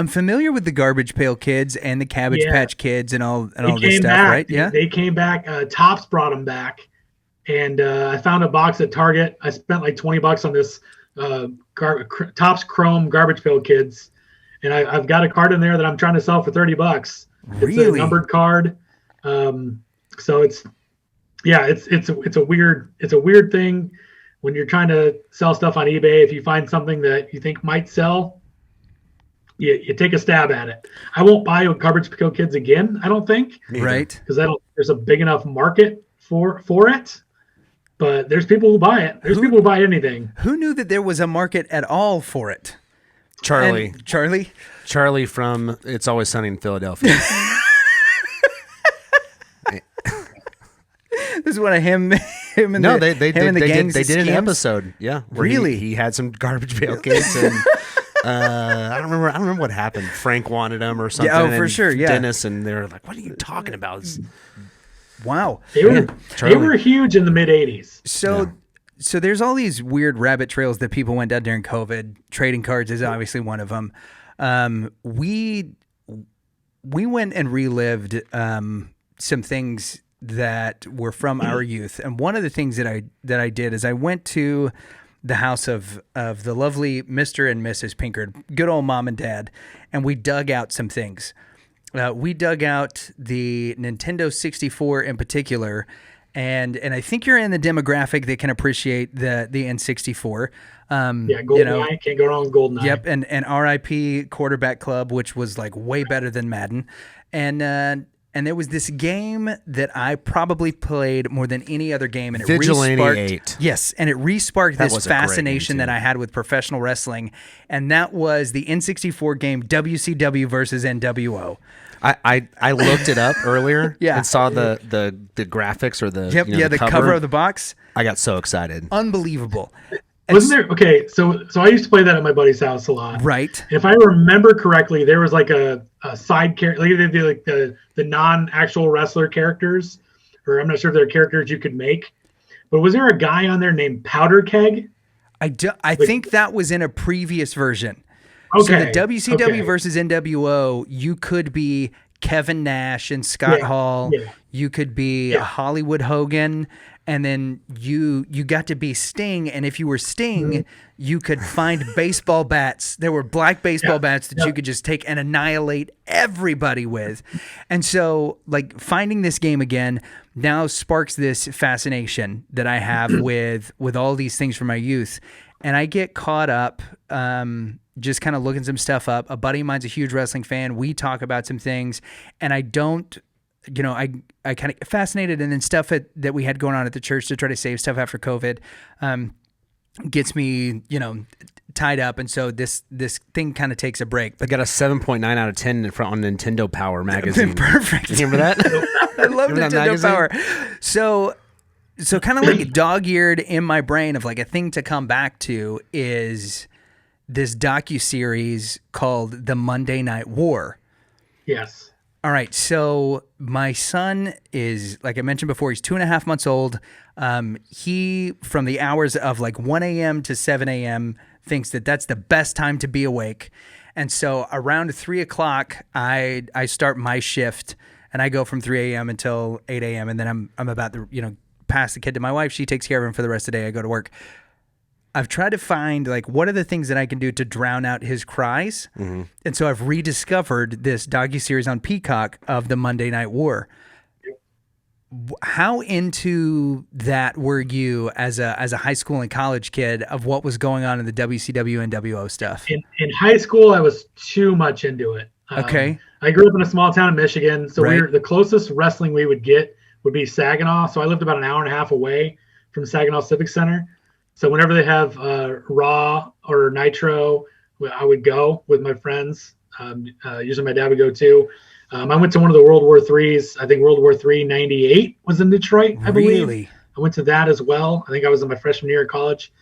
familiar with the Garbage Pail Kids and the Cabbage Patch Kids and all this stuff, back. right? Yeah. They came back. Topps brought them back, and I found a box at Target. I spent like $20 on this Topps Chrome Garbage Pail Kids, and I've got a card in there that I'm trying to sell for $30. Really? It's a numbered card. So it's a weird thing. When you're trying to sell stuff on eBay, if you find something that you think might sell, you take a stab at it. I won't buy Garbage Pail Kids again, I don't think. Right. Because there's a big enough market for it. but there's people who buy it. There's people who buy anything. Who knew that there was a market at all for it? Charlie from It's Always Sunny in Philadelphia. This is one of him and they did an episode. Yeah, really? He had some garbage pail kids, and I don't remember what happened. Frank wanted them or something. Yeah, for sure. Yeah, Dennis, and they're like, "What are you talking about?" Wow, they were huge in the mid '80s. So there's all these weird rabbit trails that people went down during COVID. Trading cards is obviously one of them. We went and relived some things that were from our youth, and one of the things that I did is I went to the house of the lovely Mr. and Mrs. Pinkard, good old mom and dad, and we dug out some things. We dug out the Nintendo 64 in particular, and I think you're in the demographic that can appreciate the N64. GoldenEye, can't go wrong with GoldenEye. Yep, and RIP Quarterback Club, which was like way better than Madden, and there was this game that I probably played more than any other game, and it Vigilante re-sparked, 8. Yes, and it re-sparked this fascination that I had with professional wrestling, and that was the N64 game WCW versus NWO. I looked it up earlier Yeah. and saw the graphics or the the cover of the box. I got so excited. Unbelievable. Wasn't there? Okay, so I used to play that at my buddy's house a lot. Right. And if I remember correctly, there was like a side character, like the non-actual wrestler characters, or I'm not sure if they're characters you could make. But was there a guy on there named Powder Keg? I think that was in a previous version. Okay. So the WCW versus NWO, you could be Kevin Nash and Scott Hall. Yeah. You could be Hollywood Hogan. And then you got to be Sting, and if you were Sting, you could find baseball bats. There were black baseball bats that you could just take and annihilate everybody with. And so, like, finding this game again now sparks this fascination that I have with all these things from my youth. And I get caught up just kind of looking some stuff up. A buddy of mine's a huge wrestling fan. We talk about some things, and I don't... I kind of fascinated, and then stuff that we had going on at the church to try to save stuff after COVID gets me, tied up. And so this thing kind of takes a break. But got a 7.9 out of 10 on Nintendo Power magazine. Perfect. You remember that? I love Nintendo Power. So kind of like dog-eared in my brain of like a thing to come back to is this docuseries called The Monday Night War. Yes. All right, so my son is, like I mentioned before, he's 2.5 months old. He, from the hours of like 1 a.m. to 7 a.m., thinks that that's the best time to be awake. And so around 3 o'clock, I start my shift, and I go from 3 a.m. until 8 a.m., and then I'm about to, pass the kid to my wife. She takes care of him for the rest of the day. I go to work. I've tried to find, like, what are the things that I can do to drown out his cries? Mm-hmm. And so I've rediscovered this docuseries on Peacock of the Monday Night War. How into that were you as a high school and college kid of what was going on in the WCW NWO stuff? In high school, I was too much into it. Okay. I grew up in a small town in Michigan, so Right. the closest wrestling we would get would be Saginaw. So I lived about an hour and a half away from Saginaw Civic Center. So whenever they have Raw or Nitro, I would go with my friends. Usually my dad would go too. I went to one of the World War III's. I think World War III 98 was in Detroit, I believe. Really? I went to that as well. I think I was in my freshman year of college.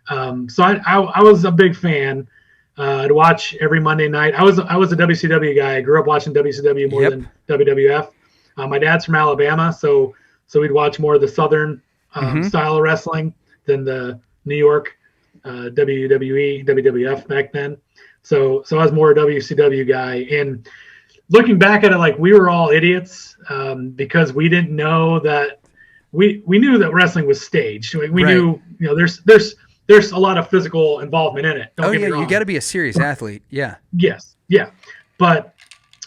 So I was a big fan. I'd watch every Monday night. I was a WCW guy. I grew up watching WCW more than WWF. My dad's from Alabama, so we'd watch more of the Southern style of wrestling than the New York WWE, WWF back then. So I was more a WCW guy. And looking back at it, like, we were all idiots because we didn't know that we knew that wrestling was staged. We knew, there's a lot of physical involvement in it. Don't get me wrong. You got to be a serious athlete. Yeah. Yes. Yeah. But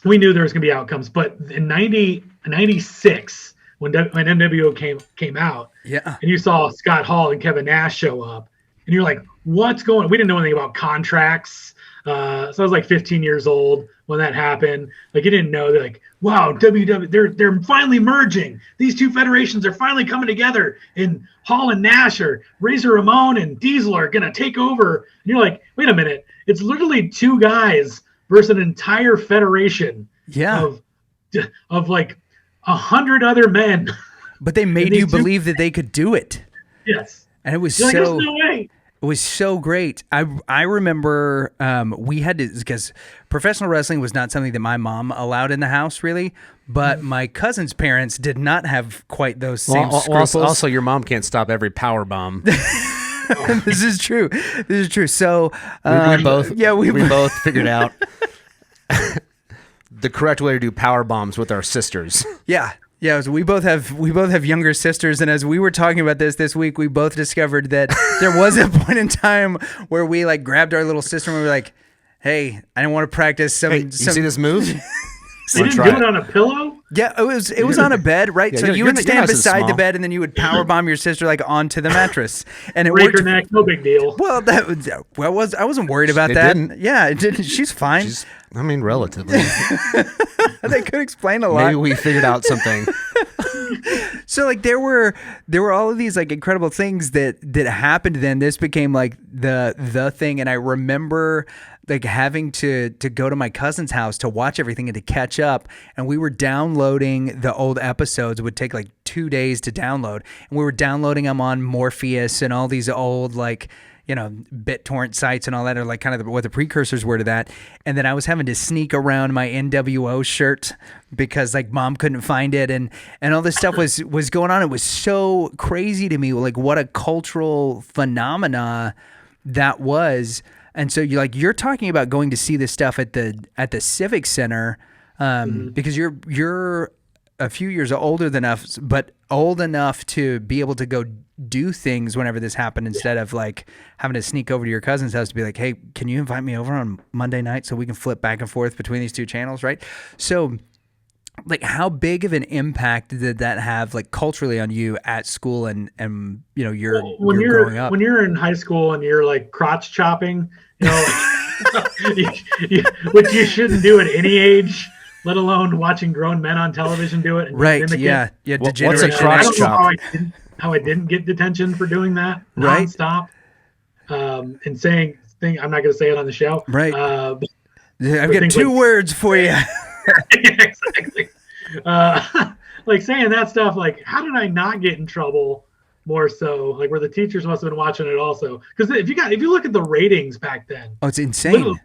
we knew there was going to be outcomes. But in 96, when NWO came out, and you saw Scott Hall and Kevin Nash show up, and you're like, what's going on? We didn't know anything about contracts. So I was like 15 years old when that happened. Like, you didn't know. They're like, wow, WWE, they're finally merging. These two federations are finally coming together. And Hall and Nash or Razor Ramon and Diesel are going to take over. And you're like, wait a minute. It's literally two guys versus an entire federation of like 100 other men. But they made you believe that they could do it. Yes. And it was You're like, there's no way. It was so great. I remember we had to, because professional wrestling was not something that my mom allowed in the house, really. But my cousin's parents did not have quite those same scruples. Also, your mom can't stop every power bomb. This is true. So we both figured out the correct way to do power bombs with our sisters. Yeah. Yeah, so we both have younger sisters, and as we were talking about this week, we both discovered that there was a point in time where we like grabbed our little sister and we were like, "Hey, I don't want to practice you see this move?" You didn't do it on a pillow? Yeah, it was on a bed, right? Yeah, so you would stand beside the bed, and then you would power bomb your sister like onto the mattress, and it break worked. Her neck, no big deal. Well, I wasn't worried about that. Didn't. Yeah, it didn't. She's fine. Relatively. They could explain a lot. Maybe we figured out something. So like there were all of these like incredible things that happened then. This became like the thing, and I remember like having to go to my cousin's house to watch everything and to catch up, and we were downloading the old episodes. It would take like 2 days to download, and we were downloading them on Morpheus and all these old like BitTorrent sites and all that are like kind of what the precursors were to that. And then I was having to sneak around my NWO shirt because like mom couldn't find it, and all this stuff was going on. It was so crazy to me, like what a cultural phenomena that was. And so you're talking about going to see this stuff at the Civic Center because you're a few years older than us, but old enough to be able to go do things whenever this happened instead of like having to sneak over to your cousin's house to be like, hey, can you invite me over on Monday night so we can flip back and forth between these two channels, right? So like how big of an impact did that have like culturally on you at school and you're growing up? When you're in high school and you're like crotch chopping, which you shouldn't do at any age, let alone watching grown men on television do it. And right. Yeah. What's a crotch chop? How I didn't get detention for doing that nonstop. And saying thing I'm not going to say it on the show. Right. I've got two words for you. Exactly. Like saying that stuff, like how did I not get in trouble more so? Like where the teachers must have been watching it also. Because if you look at the ratings back then. Oh, it's insane.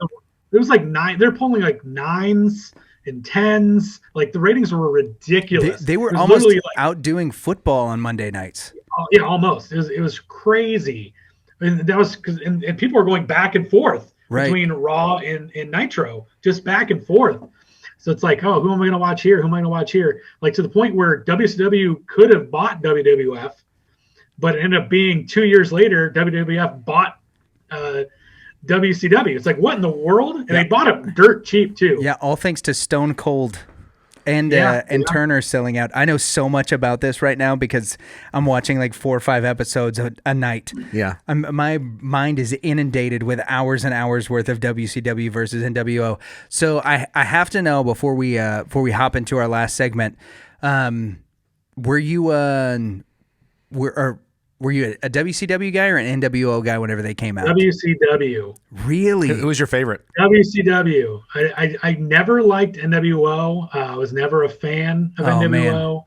It was like 9. They're pulling like 9s and 10s. Like the ratings were ridiculous. They were almost like, outdoing football on Monday nights. Yeah, almost. It was crazy. And that was and people were going back and forth between Raw and Nitro, just back and forth. So it's like, oh, who am I going to watch here? Who am I going to watch here? Like to the point where WCW could have bought WWF, but it ended up being 2 years later, WWF bought WCW. It's like, what in the world? And they bought it dirt cheap too. Yeah, all thanks to Stone Cold and Turner selling out. I know so much about this right now because I'm watching like 4 or 5 episodes a night. Yeah, my mind is inundated with hours and hours worth of WCW versus NWO. So I have to know before we hop into our last segment, were you were you a WCW guy or an NWO guy whenever they came out? WCW. Really? Who was your favorite? WCW. I never liked NWO. I was never a fan of NWO. Man.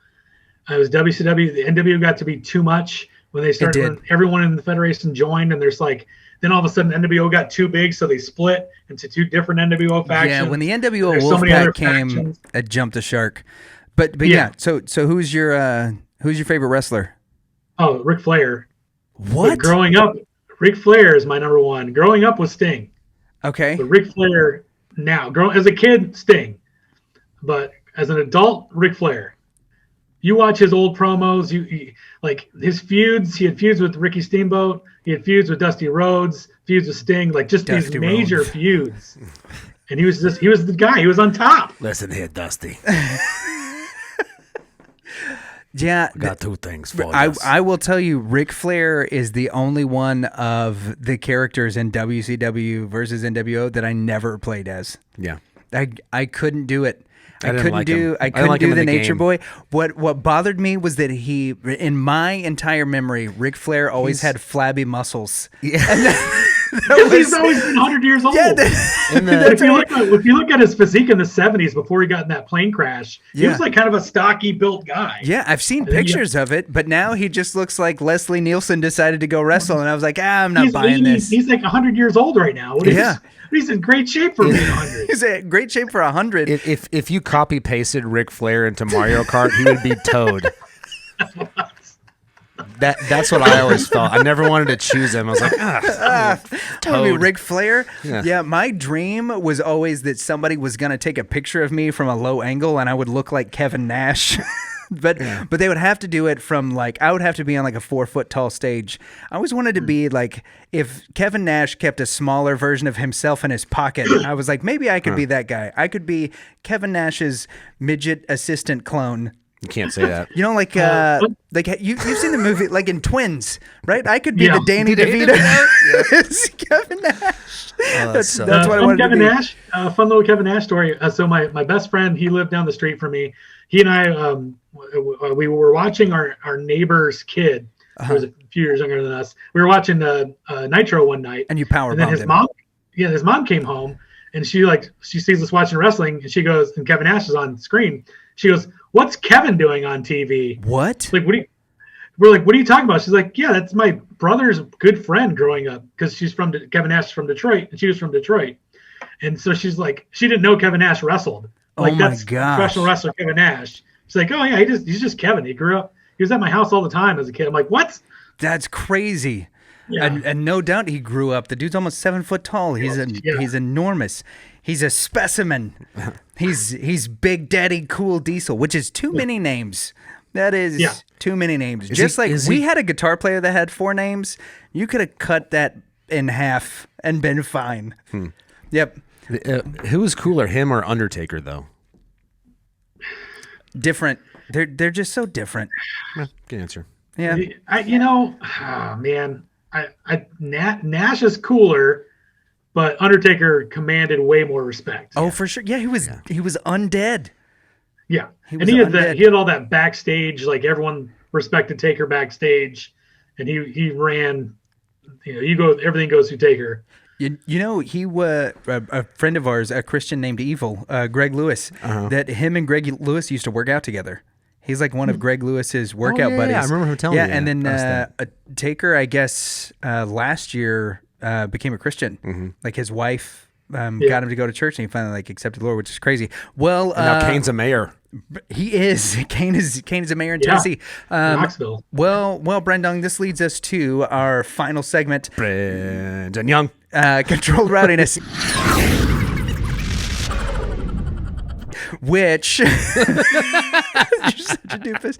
I was WCW. The NWO got to be too much when they started. When everyone in the Federation joined, and there's like, then all of a sudden NWO got too big, so they split into 2 different NWO factions. Yeah, when the NWO Wolfpack came, it jumped the shark. But yeah. So who's your favorite wrestler? Oh, Ric Flair. What? But growing up, Ric Flair is my number one. Growing up was Sting. Okay. But Ric Flair now. As a kid, Sting. But as an adult, Ric Flair. You watch his old promos, like his feuds. He had feuds with Ricky Steamboat. He had feuds with Dusty Rhodes, feuds with Sting, like just Dusty these major Rhodes. Feuds. And he was the guy. He was on top. Listen here, Dusty. Yeah, got two things for I will tell you, Ric Flair is the only one of the characters in WCW versus NWO that I never played as. Yeah, I couldn't do it. I couldn't like do him the Nature game. Boy. What bothered me was that he, in my entire memory, Ric Flair always had flabby muscles. Yeah. He's always been 100 years old. Yeah, if you look at his physique in the 70s before he got in that plane crash, he was like kind of a stocky built guy. Yeah, I've seen pictures of it, but now he just looks like Leslie Nielsen decided to go wrestle, and I was like, I'm not buying this. He's like 100 years old right now. He's in great shape for being 100. He's in great shape for 100. If you copy pasted Ric Flair into Mario Kart, he would be Toad. That's what I always felt. I never wanted to choose him. I was like, Toad. Ric Flair? Yeah. My dream was always that somebody was going to take a picture of me from a low angle and I would look like Kevin Nash. But they would have to do it from I would have to be on like a 4-foot tall stage. I always wanted to be like, if Kevin Nash kept a smaller version of himself in his pocket, I was like, maybe I could be that guy. I could be Kevin Nash's midget assistant clone. You can't say that. You know, like you've seen the movie, like in Twins, right? I could be the Danny DeVito. It's Kevin Nash. That's what I wanted Kevin to be. Nash, fun little Kevin Nash story. So my best friend, he lived down the street from me. He and I, we were watching our neighbor's kid, who was a few years younger than us. We were watching Nitro one night, and you power bombed him. His mom came home, and she sees us watching wrestling, and she goes, and Kevin Nash is on screen. She goes, "What's Kevin doing on TV?" What? Like, we're like, what are you talking about? She's like, yeah, that's my brother's good friend growing up, because Kevin Nash is from Detroit, and she was from Detroit. And so she's like, she didn't know Kevin Nash wrestled. Like, that's professional wrestler Kevin Nash. She's like, oh yeah, he's just Kevin. He grew up. He was at my house all the time as a kid. I'm like, what? That's crazy. Yeah. And no doubt he grew up. The dude's almost 7 foot tall. He's enormous. He's a specimen. He's Big Daddy Cool Diesel, which is too many names. That is too many names. We had a guitar player that had 4 names. You could have cut that in half and been fine. Yep. Who was cooler, him or Undertaker, though? Different. They're just so different. Good answer. Yeah. Nash is cooler, but Undertaker commanded way more respect. Oh, for sure. Yeah, he was undead. Yeah, he had all that backstage, like everyone respected Taker backstage, and he ran. Everything goes through Taker. He was a friend of ours, a Christian named Evil, Greg Lewis. That him and Greg Lewis used to work out together. He's like one of Greg Lewis's workout buddies. Yeah, I remember him telling me. Yeah, and then Taker, I guess, last year became a Christian. Mm-hmm. Like his wife got him to go to church, and he finally accepted the Lord, which is crazy. Well, and now Kane's a mayor. He is. Kane is a mayor in Tennessee. Knoxville. Well, Brendong, this leads us to our final segment. Brendan Young. Controlled Rowdiness. Which you're such a doofus.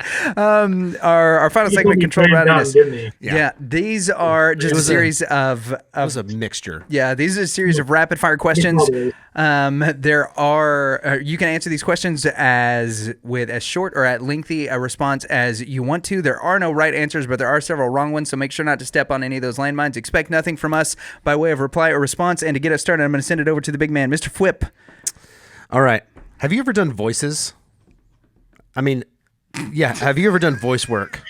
Our final segment, Controlled Rowdiness. Yeah, these are just a series of. It was a mixture. Yeah, these are a series of rapid fire questions. There are you can answer these questions with as short or as lengthy a response as you want to. There are no right answers, but there are several wrong ones, so make sure not to step on any of those landmines. Expect nothing from us by way of reply or response. And to get us started, I'm going to send it over to the big man, Mr. Fwip. All right. Have you ever done voices? I mean, yeah. Have you ever done voice work?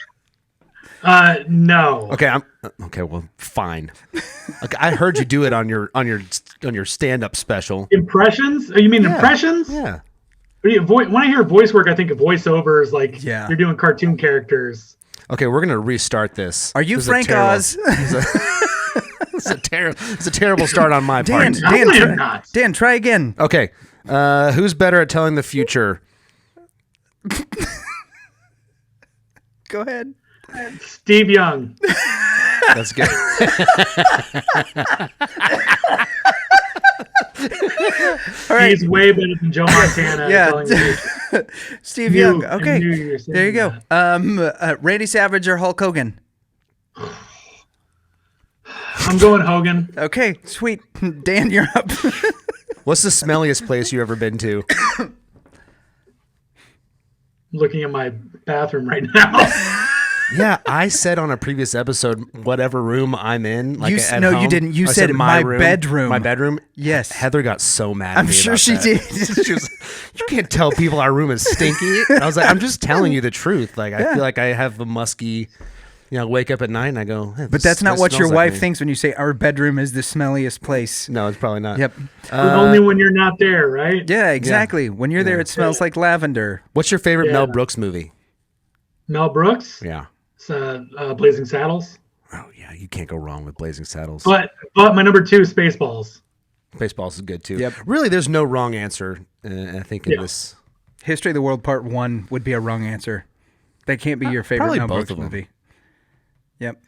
No. Okay. Okay. Well, fine. Okay, I heard you do it on your stand-up special. Impressions? Oh, you mean impressions? Yeah. When I hear voice work, I think of voiceovers, like you're doing cartoon characters. Okay, we're gonna restart this. Are you Frank Oz? It's a terrible start on my part. Dan, try again. Okay. Who's better at telling the future? Go ahead. Steve Young. That's good. All right. He's way better than Joe Montana. Yeah. Steve Young. Okay. There you go. Randy Savage or Hulk Hogan? I'm going Hogan. Okay, sweet. Dan, you're up. What's the smelliest place you ever been to? looking at my bathroom right now. Yeah, I said on a previous episode, whatever room I'm in, like at no, home, you didn't. You I said my room, bedroom. My bedroom. Yes. Heather got so mad. I'm at me sure about she that. did. She was, you can't tell people our room is stinky. And I was like, I'm just telling you the truth. Like, I feel like I have a musky. Wake up at night and I go. Hey, But that's not what your like wife me. thinks when you say our bedroom is the smelliest place. No, it's probably not. Yep. Only when you're not there, right? Yeah, exactly. When you're there, it smells like lavender. What's your favorite Mel Brooks movie? Mel Brooks? Yeah. It's Blazing Saddles. Oh yeah, you can't go wrong with Blazing Saddles. But my number 2 is Spaceballs. Spaceballs is good too. Yep. Really, there's no wrong answer. I think in this. History of the World Part 1 would be a wrong answer. That can't be your favorite probably Mel both Brooks of them. movie. Yep.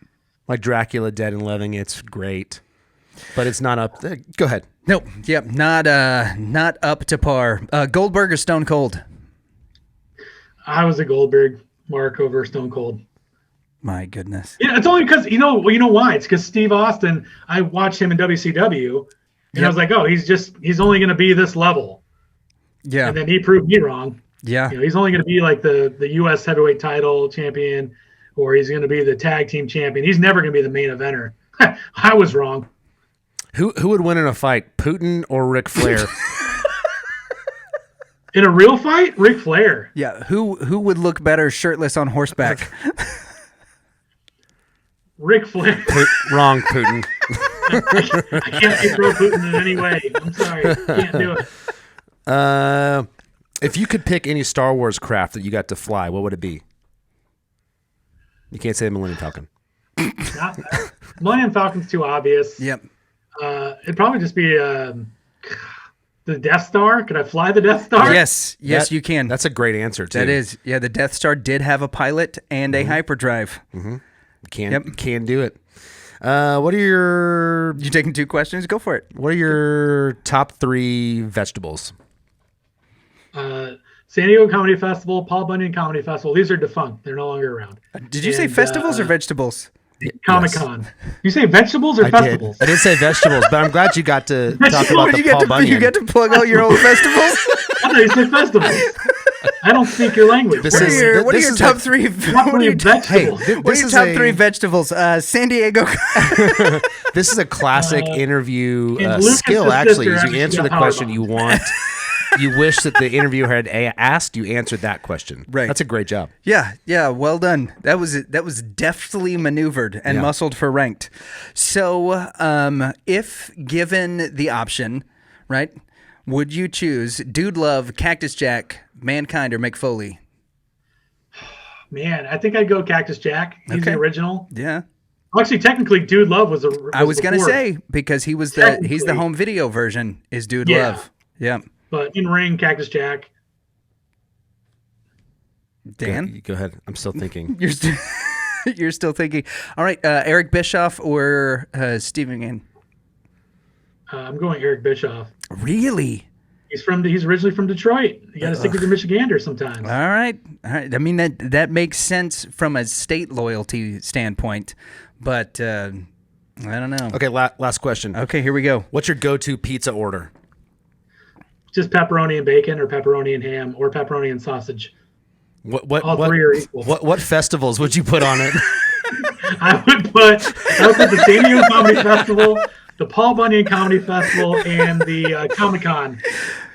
Like Dracula, Dead and Living, it's great, but it's not up. Go ahead. Nope. Yep. Not up to par. Goldberg or Stone Cold? I was a Goldberg mark over Stone Cold. My goodness. Yeah, it's only because you know why? It's because Steve Austin. I watched him in WCW, and I was like, oh, he's only going to be this level. Yeah. And then he proved me wrong. Yeah. He's only going to be like the U.S. heavyweight title champion, or he's going to be the tag team champion. He's never going to be the main eventer. I was wrong. Who would win in a fight, Putin or Ric Flair? In a real fight, Ric Flair. Yeah. Who would look better shirtless on horseback? Ric Flair. Wrong, Putin. I can't throw Putin in any way. I'm sorry. Can't do it. If you could pick any Star Wars craft that you got to fly, what would it be? You can't say the Millennium Falcon. Millennium Falcon's too obvious. Yep. It'd probably just be the Death Star. Could I fly the Death Star? Yes, you can. That's a great answer, too. That is. Yeah, the Death Star did have a pilot and a hyperdrive. Mm-hmm. Can do it. What are your... You taking 2 questions? Go for it. What are your top 3 vegetables? San Diego Comedy Festival, Paul Bunyan Comedy Festival. These are defunct. They're no longer around. Did you say festivals or vegetables? Comic-Con. Yes. You say vegetables or festivals? I did say vegetables, but I'm glad you got to talk about the Paul Bunyan. You get to plug all your old festivals? I thought you said festivals. I don't speak your language. What are your top 3 vegetables? San Diego. This is a classic interview skill, actually. Is you answer the question you want. You wish that the interviewer had asked, you answered that question. Right. That's a great job. Yeah, well done. That was deftly maneuvered and muscled for ranked. So, if given the option, right, would you choose Dude Love, Cactus Jack, Mankind, or Mick Foley? Man, I think I'd go Cactus Jack. He's the original. Yeah. Actually, technically, Dude Love was I was gonna say because he's the home video version is Dude Love. Yeah. But in ring, Cactus Jack. Dan, go ahead. I'm still thinking. You're still thinking. All right, Eric Bischoff or Stephen Gann? I'm going Eric Bischoff. Really? He's originally from Detroit. You got to stick with your Michigander sometimes. All right. I mean that makes sense from a state loyalty standpoint, but I don't know. Okay, last question. Okay, here we go. What's your go-to pizza order? Just pepperoni and bacon, or pepperoni and ham, or pepperoni and sausage. All 3 are equal. What festivals would you put on it? I would put the San Diego Comedy Festival, the Paul Bunyan Comedy Festival, and the Comic-Con.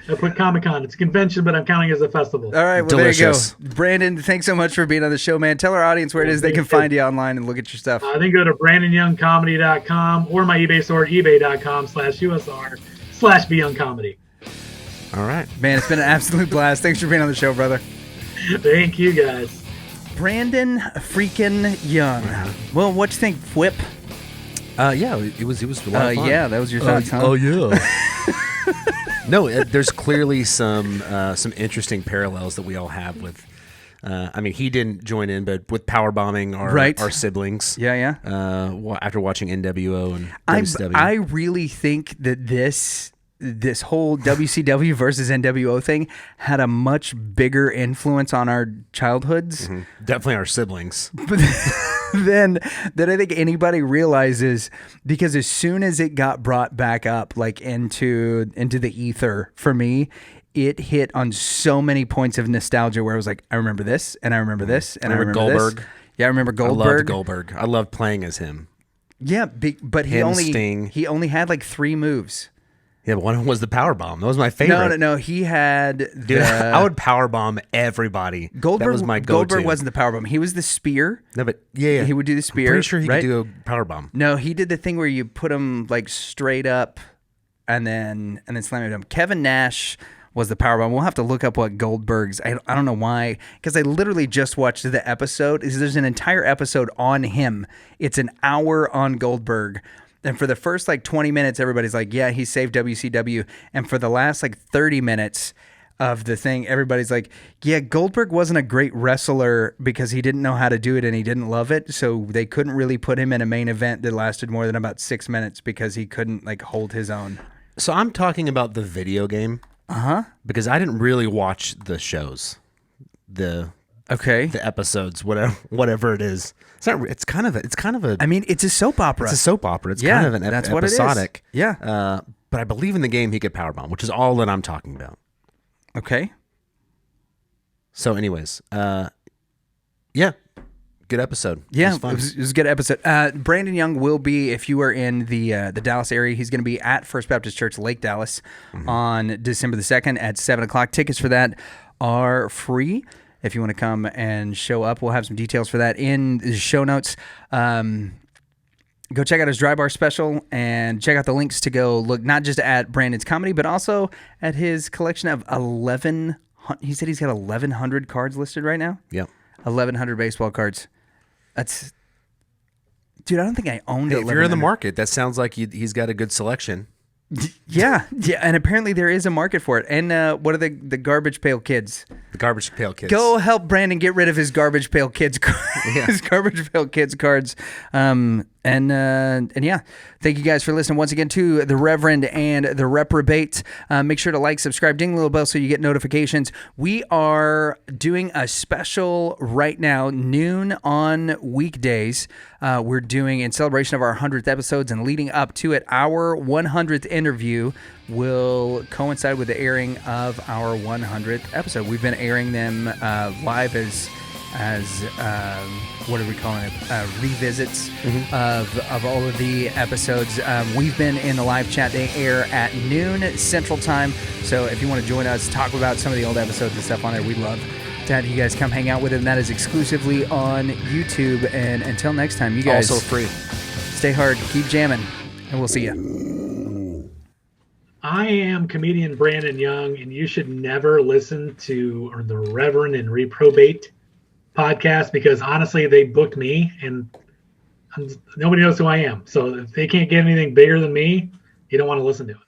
I put Comic-Con. It's a convention, but I'm counting it as a festival. All right, well, Delicious. There you go. Brandon, thanks so much for being on the show, man. Tell our audience where it is they can find you online and look at your stuff. Then go to BrandonYoungComedy.com or my eBay store, ebay.com/USR/BeYoungComedy. All right. Man, it's been an absolute blast. Thanks for being on the show, brother. Thank you, guys. Brandon freaking Young. Well, what you think, Whip? Yeah, it was a lot of fun. Yeah, that was your thoughts, huh? Oh, yeah. No, there's clearly some interesting parallels that we all have with. I mean, he didn't join in, but with power bombing our siblings. Yeah. After watching NWO and WCW. I really think that this whole WCW versus NWO thing had a much bigger influence on our childhoods. Mm-hmm. Definitely our siblings. than I think anybody realizes, because as soon as it got brought back up, like into the ether for me, it hit on so many points of nostalgia where I was like, I remember this, and I remember this, and I remember Goldberg. This. Yeah, I remember Goldberg. I loved Goldberg. I loved playing as him. Yeah, but he only had like 3 moves. Yeah, but one of them was the power bomb. That was my favorite. No. He had Dude, I would power bomb everybody. Goldberg, that was my go-to. Goldberg wasn't the power bomb. He was the spear. No, but yeah. He would do the spear. I'm pretty sure he right? could do a power bomb. No, he did the thing where you put him like straight up and then slam him. Kevin Nash was the power bomb. We'll have to look up what Goldberg's. I don't know why, because I literally just watched the episode. There's an entire episode on him. It's an hour on Goldberg. And for the first like 20 minutes, everybody's like, yeah, he saved WCW. And for the last like 30 minutes of the thing, everybody's like, yeah, Goldberg wasn't a great wrestler because he didn't know how to do it and he didn't love it. So they couldn't really put him in a main event that lasted more than about 6 minutes because he couldn't like hold his own. So I'm talking about the video game. Because I didn't really watch the shows, the episodes, whatever it is. It's not. It's kind of a. I mean, it's a soap opera. It's a soap opera. It's kind of an that's episodic. What it is. Yeah. But I believe in the game he could powerbomb, which is all that I'm talking about. Okay. So, anyways, yeah. Good episode. Yeah, it was a good episode. Brandon Young will be, if you are in the Dallas area, he's going to be at First Baptist Church, Lake Dallas, on December the 2nd at 7 o'clock. Tickets for that are free. If you want to come and show up, we'll have some details for that in the show notes. Go check out his Dry Bar special and check out the links to go look not just at Brandon's comedy, but also at his collection of 11. He said he's got 1,100 cards listed right now. Yep. 1,100 baseball cards. That's, dude, I don't think I owned it. If you're in the market, that sounds like he's got a good selection. Yeah, and apparently there is a market for it. And what are the Garbage Pail Kids? The Garbage Pail Kids. Go help Brandon get rid of his Garbage Pail Kids, his Garbage Pail Kids cards. And yeah, thank you guys for listening once again to the Reverend and the Reprobate. Make sure to like, subscribe, ding the little bell so you get notifications. We are doing a special right now, noon on weekdays. We're doing in celebration of our 100th episodes and leading up to it, our 100th interview will coincide with the airing of our 100th episode. We've been airing them live as what are we calling it? Revisits of all of the episodes. We've been in the live chat. They air at noon Central Time. So if you want to join us, talk about some of the old episodes and stuff on there, we'd love to have you guys come hang out with them. That is exclusively on YouTube. And until next time, you guys also free. Stay hard, keep jamming, and we'll see you. I am comedian Brandon Young, and you should never listen to the Reverend and Reprobate podcast because honestly, they booked me, and nobody knows who I am. So if they can't get anything bigger than me, you don't want to listen to it.